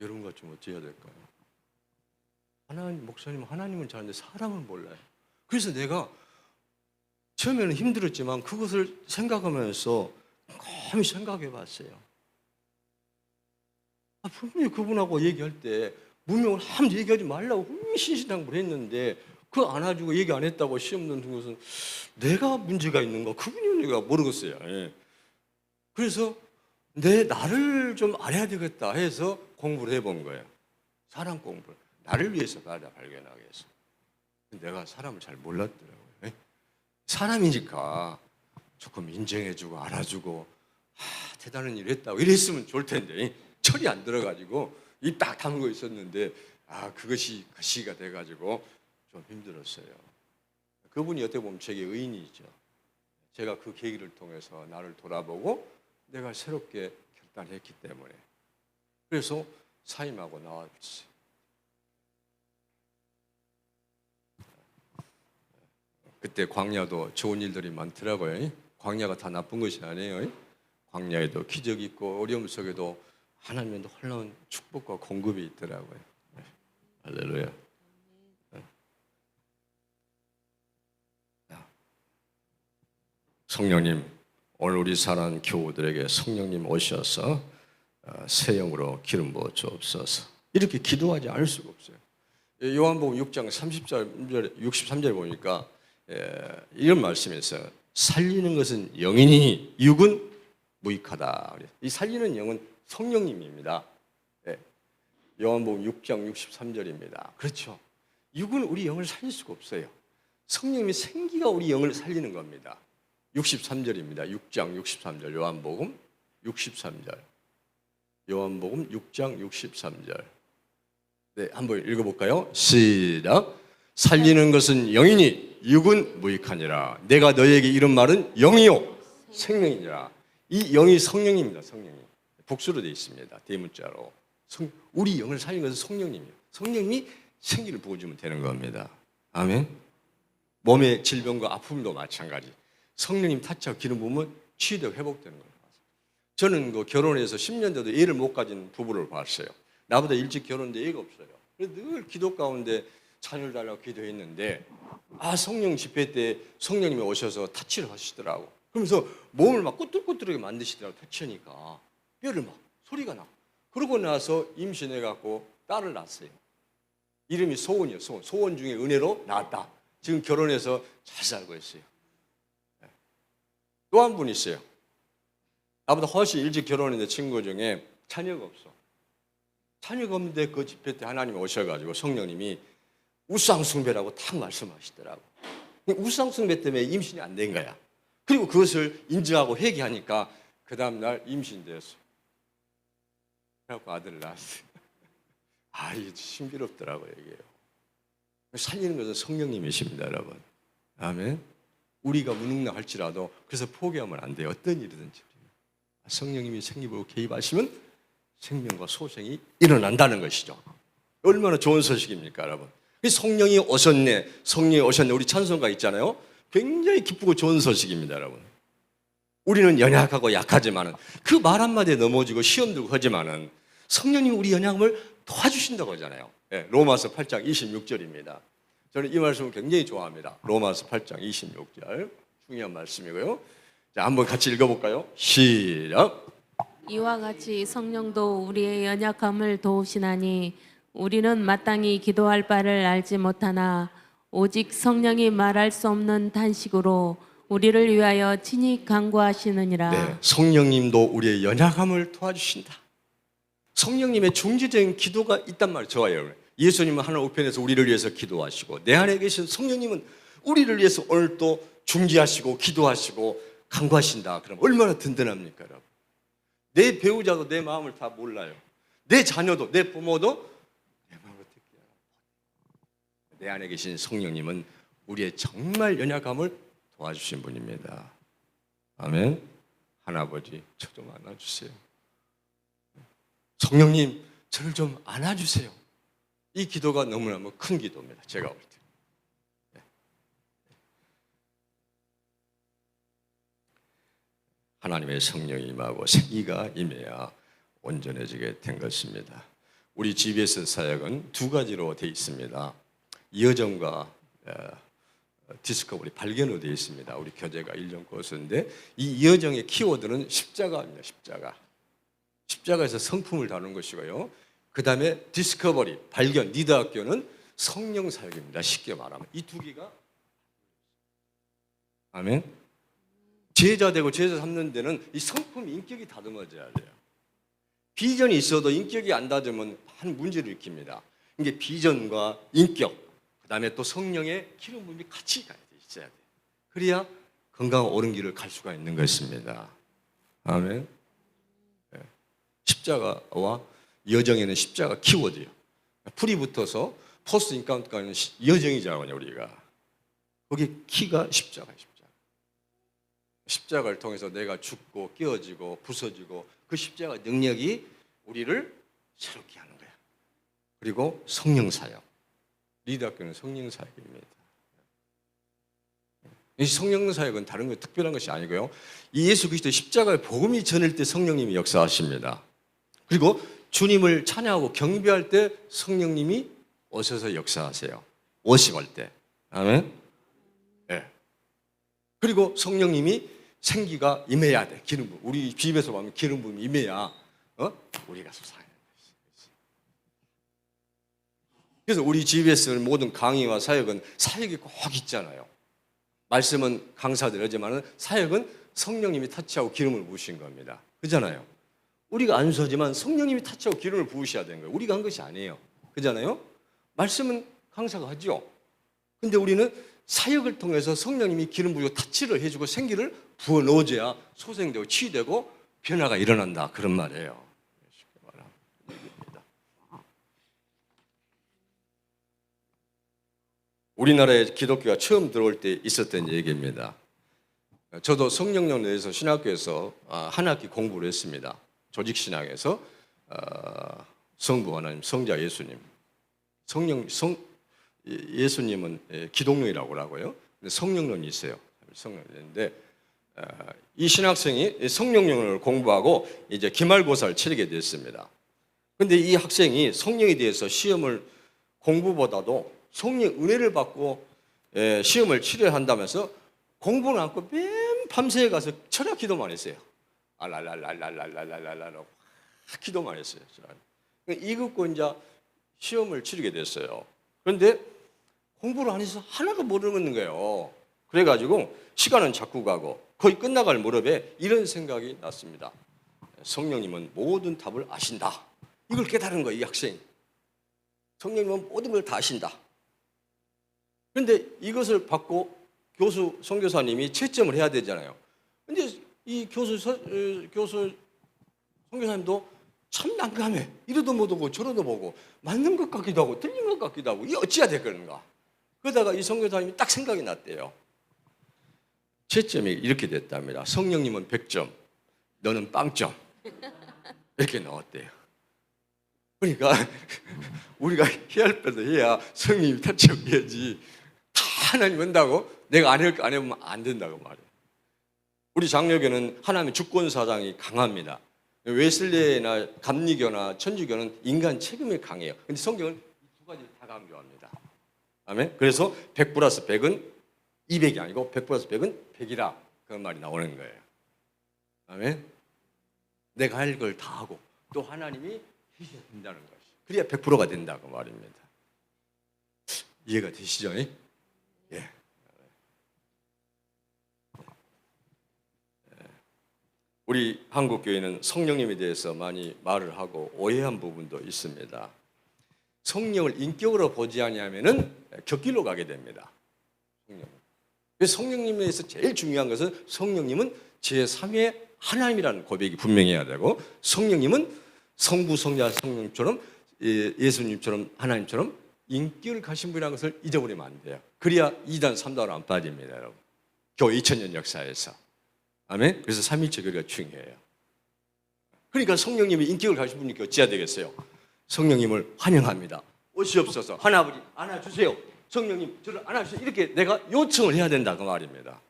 여러분과 좀 어찌 해야 될까요? 목사님은 하나님을 잘 아는데 사람을 몰라요. 그래서 내가 처음에는 힘들었지만 그것을 생각하면서 곰곰이 생각해 봤어요. 분명히 그분하고 얘기할 때 무명을 함 얘기하지 말라고 분명히 신신당부를 했는데 그거 안아주고 얘기 안 했다고 시험 넣는 것은 내가 문제가 있는가 그분이 문제가 모르겠어요. 예. 그래서 나를 좀 알아야 되겠다 해서 공부를 해본 거예요. 사람 공부를. 나를 위해서 발견하기 위해서. 내가 사람을 잘 몰랐더라고요. 예? 사람이니까 조금 인정해주고 알아주고 대단한 일을 했다고 이랬으면 좋을 텐데 철이 안 들어가지고 입 딱 다물고 있었는데 그것이 그 시기가 돼가지고 좀 힘들었어요. 그분이 어떻게 보면 제게 의인이죠. 제가 그 계기를 통해서 나를 돌아보고 내가 새롭게 결단했기 때문에 그래서 사임하고 나왔어요. 그때 광야도 좋은 일들이 많더라고요. 광야가 다 나쁜 것이 아니에요. 광야에도 기적이 있고 어려움 속에도 하나님의 놀라운 축복과 공급이 있더라고요. 할렐루야. 성령님, 오늘 우리 사랑하는 교우들에게 성령님 오셔서 새 영으로 기름 부어 주옵소서. 이렇게 기도하지 않을 수가 없어요. 요한복음 6장 63절에 보니까 이런 말씀이 있어요. 살리는 것은 영이니 육은 무익하다. 이 살리는 영은 성령님입니다. 요한복음 6장 63절입니다. 그렇죠. 육은 우리 영을 살릴 수가 없어요. 성령님의 생기가 우리 영을 살리는 겁니다. 63절입니다. 6장 63절 요한복음 63절. 요한복음 6장 63절. 네, 한번 읽어볼까요? 시작. 살리는 것은 영이니 육은 무익하니라. 내가 너에게 이런 말은 영이요 생명이니라. 이 영이 성령입니다. 성령이 복수로 되어 있습니다. 대문자로. 우리 영을 살리는 것은 성령님이에요. 성령님이 생기를 부어주면 되는 겁니다. 아멘. 몸의 질병과 아픔도 마찬가지. 성령님 타치하고 기름 부으면 치유되고 회복되는 거예요. 저는 그 결혼해서 10년 돼도 애를 못 가진 부부를 봤어요. 나보다 일찍 결혼했는데 애가 없어요. 그래서 늘 기도 가운데 자녀를 달라고 기도했는데 성령 집회 때 성령님이 오셔서 타치를 하시더라고. 그러면서 몸을 막 꾸틀꾸틀하게 만드시더라고. 이름이 소원이요. 소원. 소원 중에 은혜로 낳았다. 지금 결혼해서 잘 살고 있어요. 또 한 분 있어요. 나보다 훨씬 일찍 결혼했는데 친구 중에 자녀가 없어. 자녀가 없는데 그 집회 때 하나님이 오셔가지고 성령님이 우상숭배라고 탁 말씀하시더라고. 우상숭배 때문에 임신이 안 된 거야. 그리고 그것을 인정하고 회개하니까 그 다음날 임신되었어. 그래갖고 아들을 낳았어요. 아, 이게 신비롭더라고요, 이게요. 살리는 것은 성령님이십니다, 여러분. 아멘. 우리가 무능력할지라도 그래서 포기하면 안 돼요. 어떤 일이든지. 성령님이 생기고 개입하시면 생명과 소생이 일어난다는 것이죠. 얼마나 좋은 소식입니까, 여러분. 성령이 오셨네, 성령이 오셨네. 우리 찬송가 있잖아요. 굉장히 기쁘고 좋은 소식입니다, 여러분. 우리는 연약하고 약하지만은 그 말 한마디에 넘어지고 시험 들고 하지만은 성령님이 우리 연약함을 도와주신다고 하잖아요. 네, 로마서 8장 26절입니다. 저는 이 말씀을 굉장히 좋아합니다. 로마서 8장 26절. 중요한 말씀이고요. 자, 한번 같이 읽어볼까요? 시작. 이와 같이 성령도 우리의 연약함을 도우시나니 우리는 마땅히 기도할 바를 알지 못하나 오직 성령이 말할 수 없는 탄식으로 우리를 위하여 친히 간구하시느니라. 네, 성령님도 우리의 연약함을 도와주신다. 성령님의 중지적인 기도가 있단 말이에요. 좋아요. 예수님은 하늘 우편에서 우리를 위해서 기도하시고 내 안에 계신 성령님은 우리를 위해서 오늘 또 중지하시고 기도하시고 간구하신다. 그럼 얼마나 든든합니까, 여러분? 내 배우자도 내 마음을 다 몰라요. 내 자녀도 내 부모도 내 마음을 듣기 알아. 내 안에 계신 성령님은 우리의 정말 연약함을 도와주신 분입니다. 아멘. 하나아버지 저 좀 안아주세요. 성령님 저를 좀 안아주세요. 이 기도가 너무너무 큰 기도입니다. 제가 볼 때. 네. 하나님의 성령이 임하고 생기가 임해야 온전해지게 된 것입니다. 우리 GBS 사역은 두 가지로 되어 있습니다. 여정과 디스커버리 발견으로 되어 있습니다. 우리 교재가 1년 코스인데 이 여정의 키워드는 십자가입니다. 십자가. 십자가에서 성품을 다루는 것이고요. 그 다음에 디스커버리, 발견, 리더학교는 성령 사역입니다. 쉽게 말하면 이 두 개가 아멘. 제자 되고 제자 삼는 데는 이 성품, 인격이 다듬어져야 돼요. 비전이 있어도 인격이 안 다듬으면 한 문제를 일으킵니다. 이게 비전과 인격, 그 다음에 또 성령의 기름 부음이 같이 가야 돼, 있어야 돼. 그래야 건강한 옳은 길을 갈 수가 있는 것입니다. 아멘. 네. 십자가와 여정에는 십자가 키워드예요. 풀이 붙어서 포스트 인카운트가는 여정이잖아요, 우리가. 거기 키가 십자가예요, 십자가. 십자가를 통해서 내가 죽고 깨어지고 부서지고 그 십자가 능력이 우리를 새롭게 하는 거야. 그리고 성령 사역. 리더학교는 성령 사역입니다. 이 성령 사역은 다른 거 특별한 것이 아니고요. 이 예수 그리스도의 십자가의 복음이 전할 때 성령님이 역사하십니다. 그리고 주님을 찬양하고 경배할 때 성령님이 오셔서 역사하세요. 워십할 때. 아멘. 네. 그리고 성령님이 생기가 임해야 돼. 기름 부음. 우리 집에서 보면 기름 부음이 임해야 우리가 살아야 돼. 그래서 우리 집에서 모든 강의와 사역은 사역이 꼭 있잖아요. 말씀은 강사들 하지만 사역은 성령님이 터치하고 기름을 부으신 겁니다. 그잖아요. 우리가 안수하지만 성령님이 터치하고 기름을 부으셔야 되는 거예요. 우리가 한 것이 아니에요. 그잖아요. 말씀은 강사가 하죠. 근데 우리는 사역을 통해서 성령님이 기름 부으고 터치를 해주고 생기를 부어 넣어줘야 소생되고 치유되고 변화가 일어난다. 그런 말이에요. 쉽게 말하면 얘기입니다. 우리나라에 기독교가 처음 들어올 때 있었던 얘기입니다. 저도 성령령 내에서 신학교에서 한 학기 공부를 했습니다. 조직신학에서 성부 하나님, 성자 예수님, 예수님은 기독론이라고 하고요. 성령론이 있어요. 성령론인데 이 신학생이 성령론을 공부하고 이제 기말고사를 치르게 됐습니다. 그런데 이 학생이 성령에 대해서 시험을 공부보다도 성령 은혜를 받고 시험을 치러야 한다면서 공부는 않고 맨 밤새 가서 철야 기도만 했어요. 알랄랄랄랄랄랄랄랄 기도만 했어요. 이것고 이제 시험을 치르게 됐어요. 그런데 공부를 안 해서 하나도 모르는 거예요. 그래가지고 시간은 자꾸 가고 거의 끝나갈 무렵에 이런 생각이 났습니다. 성령님은 모든 답을 아신다. 이걸 깨달은 거예요, 이 학생이. 성령님은 모든 걸 다 아신다. 그런데 이것을 받고 교수, 선교사님이 채점을 해야 되잖아요. 근데 이 교수, 선교사님도 참 난감해. 이러도 못 오고 저러도 보고 맞는 것 같기도 하고 틀린 것 같기도 하고 이게 어찌해야 되겠는가. 그러다가 이 선교사님이 딱 생각이 났대요. 채점이 이렇게 됐답니다. 성령님은 100점, 너는 빵점. 이렇게 나왔대요. 그러니까 우리가 해야 할 때도 해야 성령님이 타치해야지. 다 하나님 한다고 내가 안 해보면 안 된다고 말이에요. 우리 장로교는 하나님의 주권사상이 강합니다. 웨슬레나 감리교나 천주교는 인간 책임이 강해요. 근데 성경은 두 가지를 다 강조합니다. 아멘. 그래서 100 플러스 100은 200이 아니고 100 플러스 100은 100이라 그런 말이 나오는 거예요. 아멘. 내가 할 걸 다 하고 또 하나님이 해주셔야 된다는 것이. 그래야 100%가 된다고 말입니다. 이해가 되시죠? 예. 우리 한국교회는 성령님에 대해서 많이 말을 하고 오해한 부분도 있습니다. 성령을 인격으로 보지 아니하면은 격길로 가게 됩니다. 그래서 성령님에서 제일 중요한 것은 성령님은 제3의 하나님이라는 고백이 분명해야 되고 성령님은 성부, 성자, 성령처럼 예수님처럼 하나님처럼 인격을 가신 분이라는 것을 잊어버리면 안 돼요. 그래야 2단, 3단으로 안 빠집니다, 여러분. 교회 2000년 역사에서. 아멘? 그래서 삼위일체 교회가 중요해요. 그러니까 성령님이 인격을 가신 분이니까 어찌해야 되겠어요? 성령님을 환영합니다. 오시옵소서. 하나아버지 안아주세요. 성령님 저를 안아주세요. 이렇게 내가 요청을 해야 된다 그 말입니다.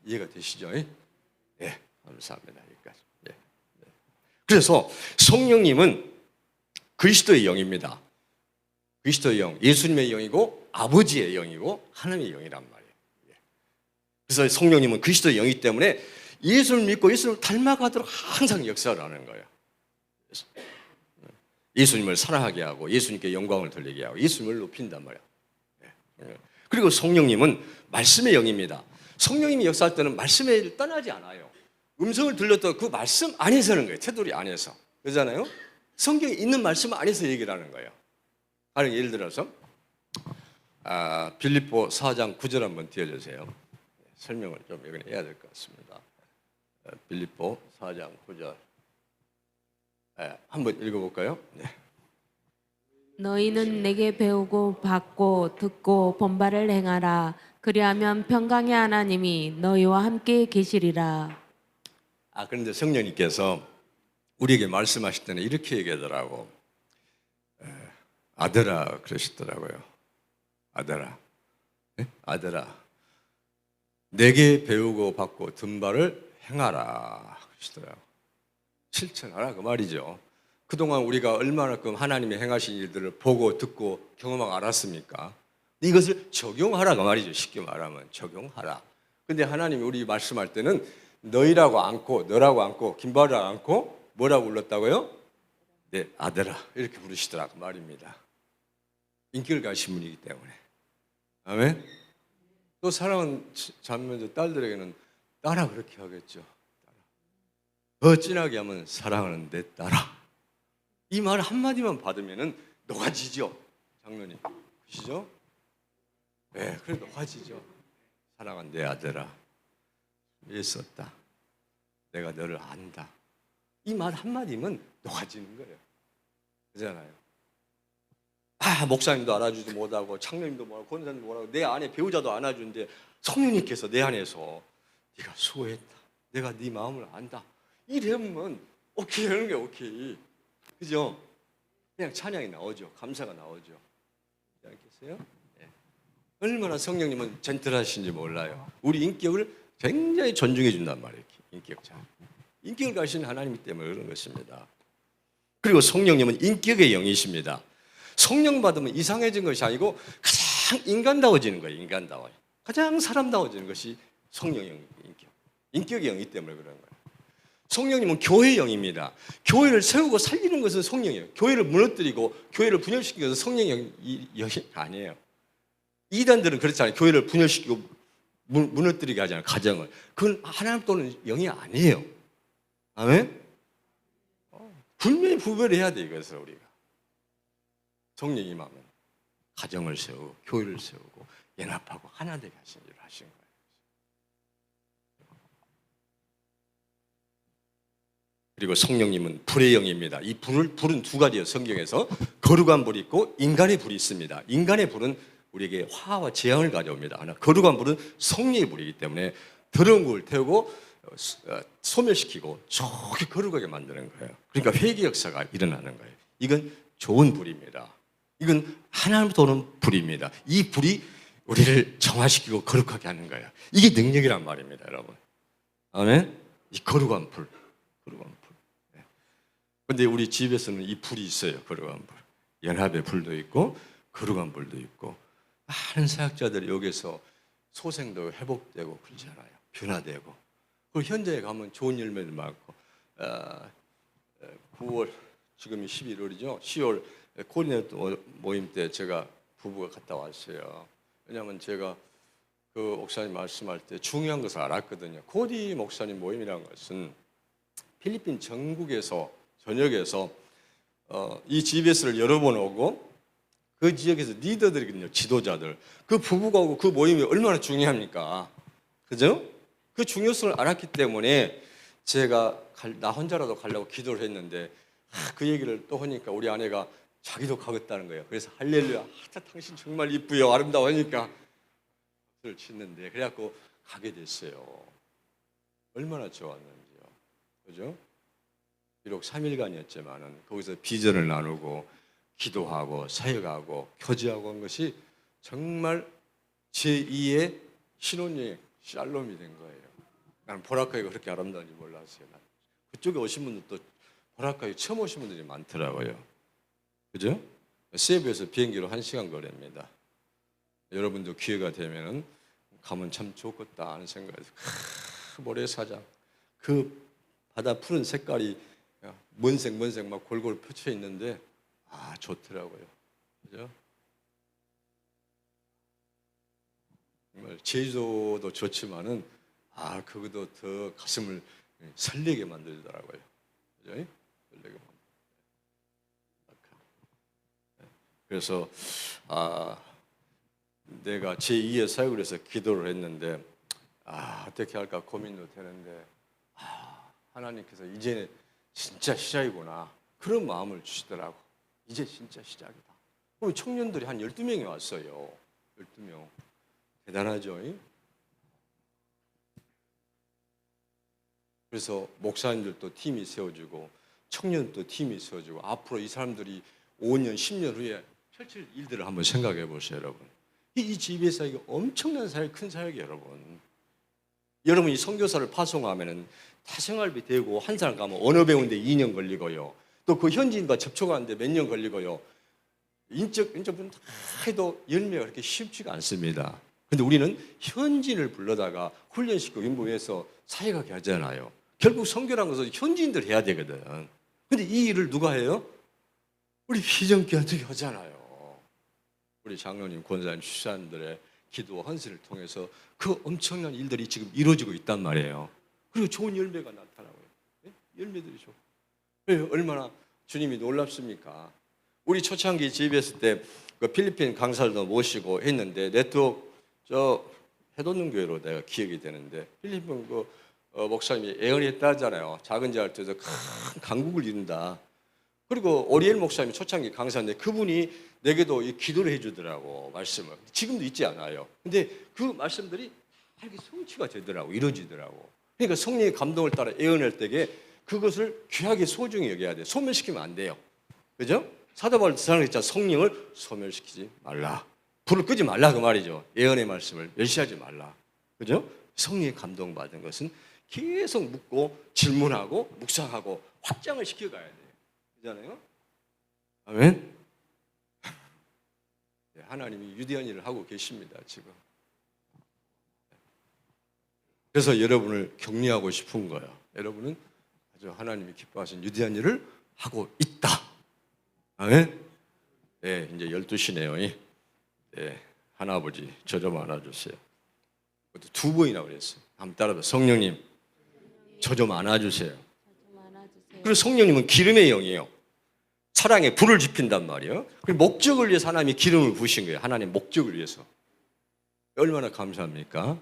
이해가 되시죠? 예, 감사합니다. 여기까지. 예. 그래서 성령님은 그리스도의 영입니다. 그리스도의 영, 예수님의 영이고 아버지의 영이고 하나님의 영이란 말이에요. 그래서 성령님은 그리스도의 영이기 때문에 예수를 믿고 예수를 닮아가도록 항상 역사를 하는 거예요. 예수님을 사랑하게 하고 예수님께 영광을 돌리게 하고 예수님을 높인단 말이에요. 그리고 성령님은 말씀의 영입니다. 성령님이 역사할 때는 말씀을 떠나지 않아요. 음성을 들렸던 그 말씀 안에서 하는 거예요. 테두리 안에서. 그러잖아요. 성경에 있는 말씀 안에서 얘기를 하는 거예요. 예를 들어서 빌립보 4장 9절 한번 띄워주세요. 설명을 좀 해야 될 것 같습니다. 빌립보 4장 9절 한번 읽어볼까요? 네. 너희는 내게 배우고 받고 듣고 본바를 행하라. 그리하면 평강의 하나님이 너희와 함께 계시리라. 그런데 성령님께서 우리에게 말씀하실 때는 이렇게 얘기하더라고. 아들아 그러시더라고요. 아들아. 네? 아들아. 내게 배우고 받고 든 바를 행하라 그러시더라고요. 실천하라 그 말이죠. 그동안 우리가 얼마나큼 하나님의 행하신 일들을 보고 듣고 경험하고 알았습니까? 이것을 적용하라 그 말이죠. 쉽게 말하면 적용하라. 근데 하나님이 우리 말씀할 때는 너희라고 않고 너라고 않고 김바라고 않고 뭐라고 불렀다고요? 네, 아들아 이렇게 부르시더라 그 말입니다. 인격을 가신 분이기 때문에. 아멘. 또 사랑하는 자매들 딸들에게는 딸아 그렇게 하겠죠. 더 진하게 하면 사랑하는 내 딸아. 이 말 한마디만 받으면은 녹아지죠. 장로님. 그시죠? 네, 그래 녹아지죠. 사랑하는 내 아들아. 애썼다. 내가 너를 안다. 이 말 한마디면 녹아지는 거예요. 그렇잖아요. 목사님도 알아주지 못하고 창령님도 못하고 권사님도 못하고 내 안에 배우자도 안아주는데 성령님께서 내 안에서 네가 수고했다. 내가 네 마음을 안다. 이러면 오케이 하는 거예요. 오케이. 그죠? 그냥 찬양이 나오죠. 감사가 나오죠. 그렇지 않겠어요? 네. 얼마나 성령님은 젠틀하신지 몰라요. 우리 인격을 굉장히 존중해 준단 말이에요. 인격자. 인격을 가신 하나님 때문에 그런 것입니다. 그리고 성령님은 인격의 영이십니다. 성령 받으면 이상해진 것이 아니고 가장 인간다워지는 거예요. 인간다워요. 가장 사람다워지는 것이 성령의 인격. 인격의 영이기 때문에 그런 거예요. 성령님은 교회의 영입니다. 교회를 세우고 살리는 것은 성령이에요. 교회를 무너뜨리고 교회를 분열시키는 것은 성령의 영이 아니에요. 이단들은 그렇잖아요. 교회를 분열시키고 무너뜨리게 하잖아요. 가정을. 그건 하나님 또는 영이 아니에요. 아멘? 분명히 구별해야 돼, 이것을 우리가. 성령이 임하면 가정을 세우고 교회를 세우고 연합하고 하나 되게 하신 일을 하신 거예요. 그리고 성령님은 불의 영입니다. 이 불은 두 가지예요. 성경에서 거룩한 불이 있고 인간의 불이 있습니다. 인간의 불은 우리에게 화와 재앙을 가져옵니다. 하나 거룩한 불은 성령의 불이기 때문에 더러운 걸 태우고 소멸시키고 좋게 거룩하게 만드는 거예요. 그러니까 회개 역사가 일어나는 거예요. 이건 좋은 불입니다. 이건 하나님부터 오는 불입니다. 이 불이 우리를 정화시키고 거룩하게 하는 거예요. 이게 능력이란 말입니다, 여러분. 아멘? 이 거룩한 불. 거룩한 불. 그런데 우리 집에서는 이 불이 있어요. 거룩한 불. 연합의 불도 있고 거룩한 불도 있고 많은 사역자들이 여기서 소생도 회복되고 그러잖아요. 변화되고. 그리고 현장에 가면 좋은 열매를 많고 9월 지금이 11월이죠. 10월 코디네이터 모임 때 제가 부부가 갔다 왔어요. 왜냐하면 제가 그 목사님 말씀할 때 중요한 것을 알았거든요. 코디 목사님 모임이라는 것은 필리핀 전국에서 전역에서 이 GBS를 여러 번 오고 그 지역에서 리더들이거든요. 지도자들. 그 부부가 오고 그 모임이 얼마나 중요합니까? 그죠? 그 중요성을 알았기 때문에 제가 나 혼자라도 가려고 기도를 했는데 그 얘기를 또 하니까 우리 아내가 자기도 가겠다는 거예요. 그래서 할렐루야, 당신 정말 이쁘요, 아름다워 하니까 박수를 치는데 그래갖고 가게 됐어요. 얼마나 좋았는지요. 그죠? 비록 3일간이었지만은 거기서 비전을 나누고 기도하고 사역하고 교제하고 한 것이 정말 제2의 신혼여행 샬롬이 된 거예요. 나는 보라카이가 그렇게 아름다운지 몰랐어요. 그쪽에 오신 분들도 보라카이 처음 오신 분들이 많더라고요. 그죠? 세부에서 비행기로 1시간 거리입니다. 여러분도 기회가 되면은 가면 참 좋겠다 하는 생각이 모래사장 그 바다 푸른 색깔이 먼색 막 골고루 펼쳐 있는데 좋더라고요. 그죠? 정말 제주도도 좋지만은 그것도 더 가슴을 설레게 만들더라고요. 그죠? 설레게 만들더라고요. 그래서 내가 제2의 사역을 해서 기도를 했는데 어떻게 할까 고민도 되는데 하나님께서 이제 진짜 시작이구나 그런 마음을 주시더라고. 이제 진짜 시작이다. 그럼 청년들이 한 12명이 왔어요. 12명. 대단하죠? 그래서 목사님들도 팀이 세워지고 청년도 팀이 세워지고 앞으로 이 사람들이 5년, 10년 후에 펼칠 일들을 한번 생각해 보세요, 여러분. 이 GBS 사역이 엄청난 사역, 큰 사역이에요, 여러분. 여러분이 선교사를 파송하면은 타생활비 대고 한 사람 가면 언어 배우는데 2년 걸리고요. 또 그 현지인과 접촉하는데 몇 년 걸리고요. 인적분 다 해도 열매가 그렇게 쉽지가 않습니다. 근데 우리는 현지인을 불러다가 훈련시키고 인부해서 사역하게 하잖아요. 결국 선교라는 것은 현지인들 해야 되거든. 근데 이 일을 누가 해요? 우리 비전교회들이 하잖아요. 우리 장로님, 권사님, 주사님들의 기도와 헌신을 통해서 그 엄청난 일들이 지금 이루어지고 있단 말이에요. 그리고 좋은 열매가 나타나고요. 열매들이 좋고. 얼마나 주님이 놀랍습니까? 우리 초창기 GBS 때 그 필리핀 강사들도 모시고 했는데 네트워크 해돋는 교회로 내가 기억이 되는데 필리핀 그 목사님이 예언했다 하잖아요. 작은 자를 통해서 큰 강국을 이룬다. 그리고 오리엘 목사님이 초창기 강사인데 그분이 내게도 이 기도를 해주더라고 말씀을. 지금도 있지 않아요. 근데 그 말씀들이 다 이렇게 성취가 되더라고 이루어지더라고. 그러니까 성령의 감동을 따라 예언할 때에 그것을 귀하게 소중히 여겨야 돼. 소멸시키면 안 돼요. 그죠? 사도 바울 사랑했잖아. 성령을 소멸시키지 말라. 불을 끄지 말라 그 말이죠. 예언의 말씀을 멸시하지 말라. 그죠? 성령의 감동받은 것은 계속 묻고 질문하고 묵상하고 확장을 시켜가야 돼요. 그잖아요? 아멘? 하나님이 위대한 일을 하고 계십니다, 지금. 그래서 여러분을 격려하고 싶은 거예요. 여러분은 아주 하나님이 기뻐하신 위대한 일을 하고 있다. 아멘. 네, 이제 12시네요. 네, 하나아버지 저 좀 안아주세요. 두 번이나 그랬어요. 한번 따라서 성령님 저 좀 안아주세요. 그리고 성령님은 기름의 영이에요. 사랑에 불을 지핀단 말이에요. 그리고 목적을 위해서 하나님이 기름을 부으신 거예요. 하나님 목적을 위해서. 얼마나 감사합니까?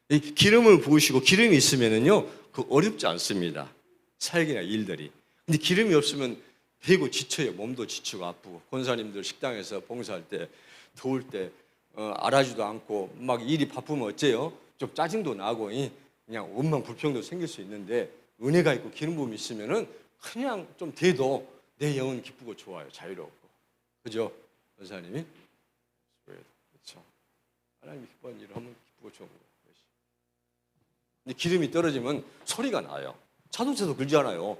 이 기름을 부으시고 기름이 있으면은요, 그 어렵지 않습니다. 사역이나 일들이. 근데 기름이 없으면 배고 지쳐요. 몸도 지치고 아프고. 권사님들 식당에서 봉사할 때 더울 때 알아주도 않고 막 일이 바쁘면 어째요? 좀 짜증도 나고 그냥 원망 불평도 생길 수 있는데 은혜가 있고 기름 부음이 있으면은 그냥 좀 돼도 내 영은 기쁘고 좋아요. 자유롭고. 그죠? 권사님이? 그렇죠. 하나님 기뻐하는 일을 하면 기쁘고 좋은 거예요. 근데 기름이 떨어지면 소리가 나요. 자동차도 그러잖아요.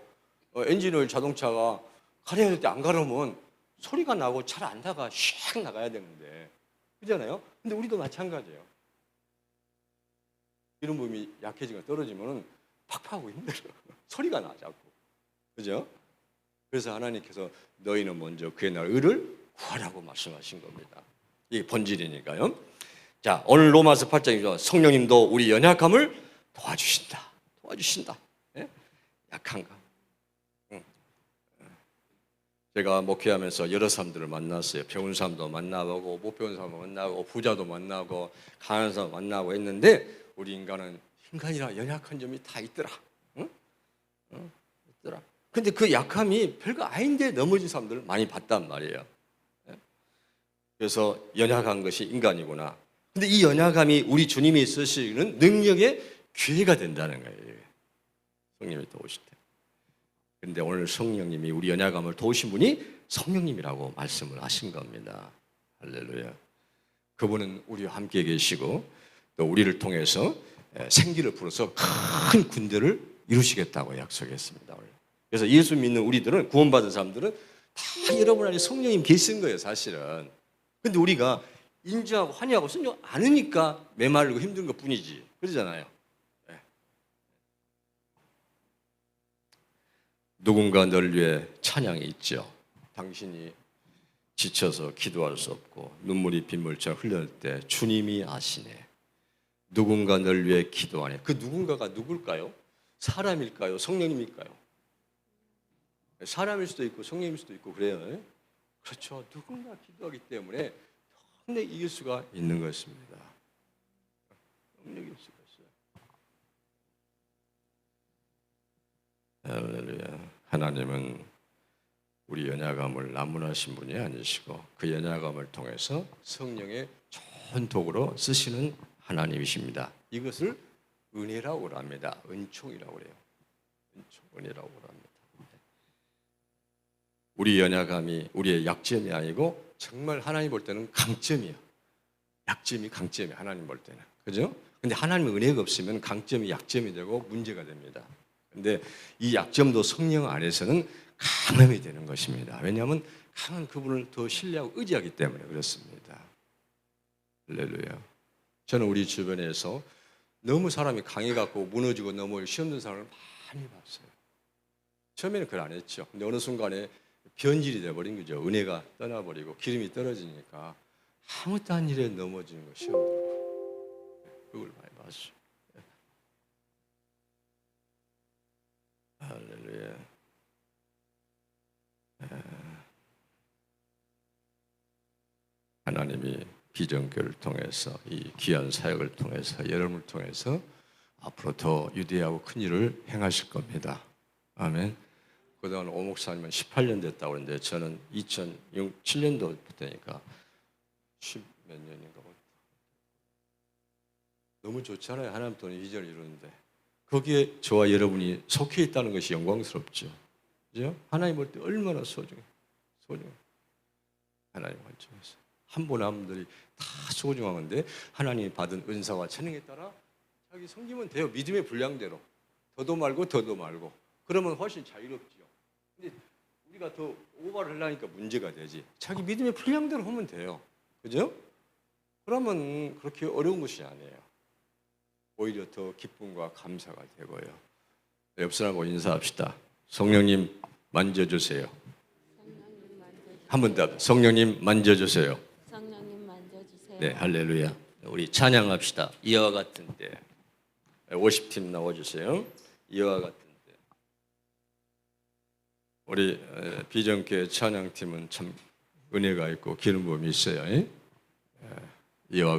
엔진오일 자동차가 가려야 될 때 안 가려면 소리가 나고 잘 안 나가 샥 나가야 되는데 그러잖아요. 근데 우리도 마찬가지예요. 기름 부음이 약해지거나 떨어지면 팍팍하고 힘들어. 소리가 나 자꾸. 그죠? 그래서 하나님께서 너희는 먼저 그의 나라의 의를 구하라고 말씀하신 겁니다. 이게 본질이니까요. 자, 오늘 로마서 8장이죠. 성령님도 우리 연약함을 도와주신다. 예? 약한가? 제가 목회하면서 여러 사람들을 만났어요. 배운 사람도 만나보고 못 배운 사람도 만나고 부자도 만나고 강한 사람 만나고 했는데 우리 인간은 인간이라 연약한 점이 다 있더라. 응? 있더라. 근데 그 약함이 별거 아닌데 넘어진 사람들을 많이 봤단 말이에요. 그래서 연약한 것이 인간이구나. 근데 이 연약함이 우리 주님이 쓰시는 능력의 기회가 된다는 거예요. 성령님이 도우실 때. 그런데 오늘 성령님이 우리 연약함을 도우신 분이 성령님이라고 말씀을 하신 겁니다. 할렐루야. 그분은 우리와 함께 계시고 또 우리를 통해서 생기를 불어서 큰 군대를 이루시겠다고 약속했습니다. 그래서 예수 믿는 우리들은 구원받은 사람들은 다 여러분 안에 성령님 계신 거예요, 사실은. 근데 우리가 인지하고 환희하고 성령 않으니까 메말르고 힘든 것 뿐이지. 그러잖아요. 네. 누군가 널 위해 찬양이 있죠. 당신이 지쳐서 기도할 수 없고 눈물이 빗물처럼 흘릴 때 주님이 아시네. 누군가 널 위해 기도하네. 그 누군가가 누굴까요? 사람일까요? 성령님일까요? 사람일 수도 있고 성령일 수도 있고 그래요. 그렇죠. 누군가 기도하기 때문에 내 이길 수가 있는 것입니다. 능력이 있을 것이요. 할렐루야. 하나님은 우리 연약함을 나무라신 분이 아니시고 그 연약함을 통해서 성령의 좋은 도구로 쓰시는 하나님이십니다. 이것을 은혜라고 합니다. 은총이라고 그래요. 은혜라고 합니다. 우리 연약함이 우리의 약점이 아니고 정말 하나님 볼 때는 강점이에요. 약점이 강점이에요. 하나님 볼 때는. 그죠? 근데 하나님의 은혜가 없으면 강점이 약점이 되고 문제가 됩니다. 근데 이 약점도 성령 안에서는 강함이 되는 것입니다. 왜냐하면 강한 그분을 더 신뢰하고 의지하기 때문에 그렇습니다. 할렐루야. 저는 우리 주변에서 너무 사람이 강해갖고 무너지고 넘어지고 시험든 사람을 많이 봤어요. 처음에는 그걸 안 했죠. 근데 어느 순간에 변질이 돼버린 거죠. 은혜가 떠나버리고 기름이 떨어지니까 아무것도 한 일에 넘어지는 거 시험 들고 그걸 많이 봤어요. 할렐루야. 하나님이 비전교를 통해서 이 귀한 사역을 통해서 여러분을 통해서 앞으로 더 위대하고 큰 일을 행하실 겁니다. 아멘. 그동안 오 목사님은 18년 됐다고 그러는데 저는 2007년도부터니까 10몇 년인가 너무 좋잖아요. 하나님 또는 이전을 이루는데 거기에 저와 여러분이 속해 있다는 것이 영광스럽죠. 그죠? 하나님 볼 때 얼마나 소중해. 하나님 관점에서 한 분 한 분들이 다 소중한 건데 하나님이 받은 은사와 재능에 따라 자기 섬기면 돼요. 믿음의 분량대로 더도 말고 그러면 훨씬 자유롭지요. 근데 우리가 더 오버를 하려니까 문제가 되지. 자기 믿음의 분량대로 하면 돼요. 그죠? 그러면 그렇게 어려운 것이 아니에요. 오히려 더 기쁨과 감사가 되고요. 옆 사람하고 인사합시다. 성령님 만져주세요. 한 번 더. 성령님 만져주세요. 성령님 만져주세요. 네, 할렐루야. 우리 찬양합시다. 이와 같은 때. 50팀 나와주세요. 이와 같은 때. 우리 비전교회 찬양팀은 참 은혜가 있고 기름 부음이 있어요. 이와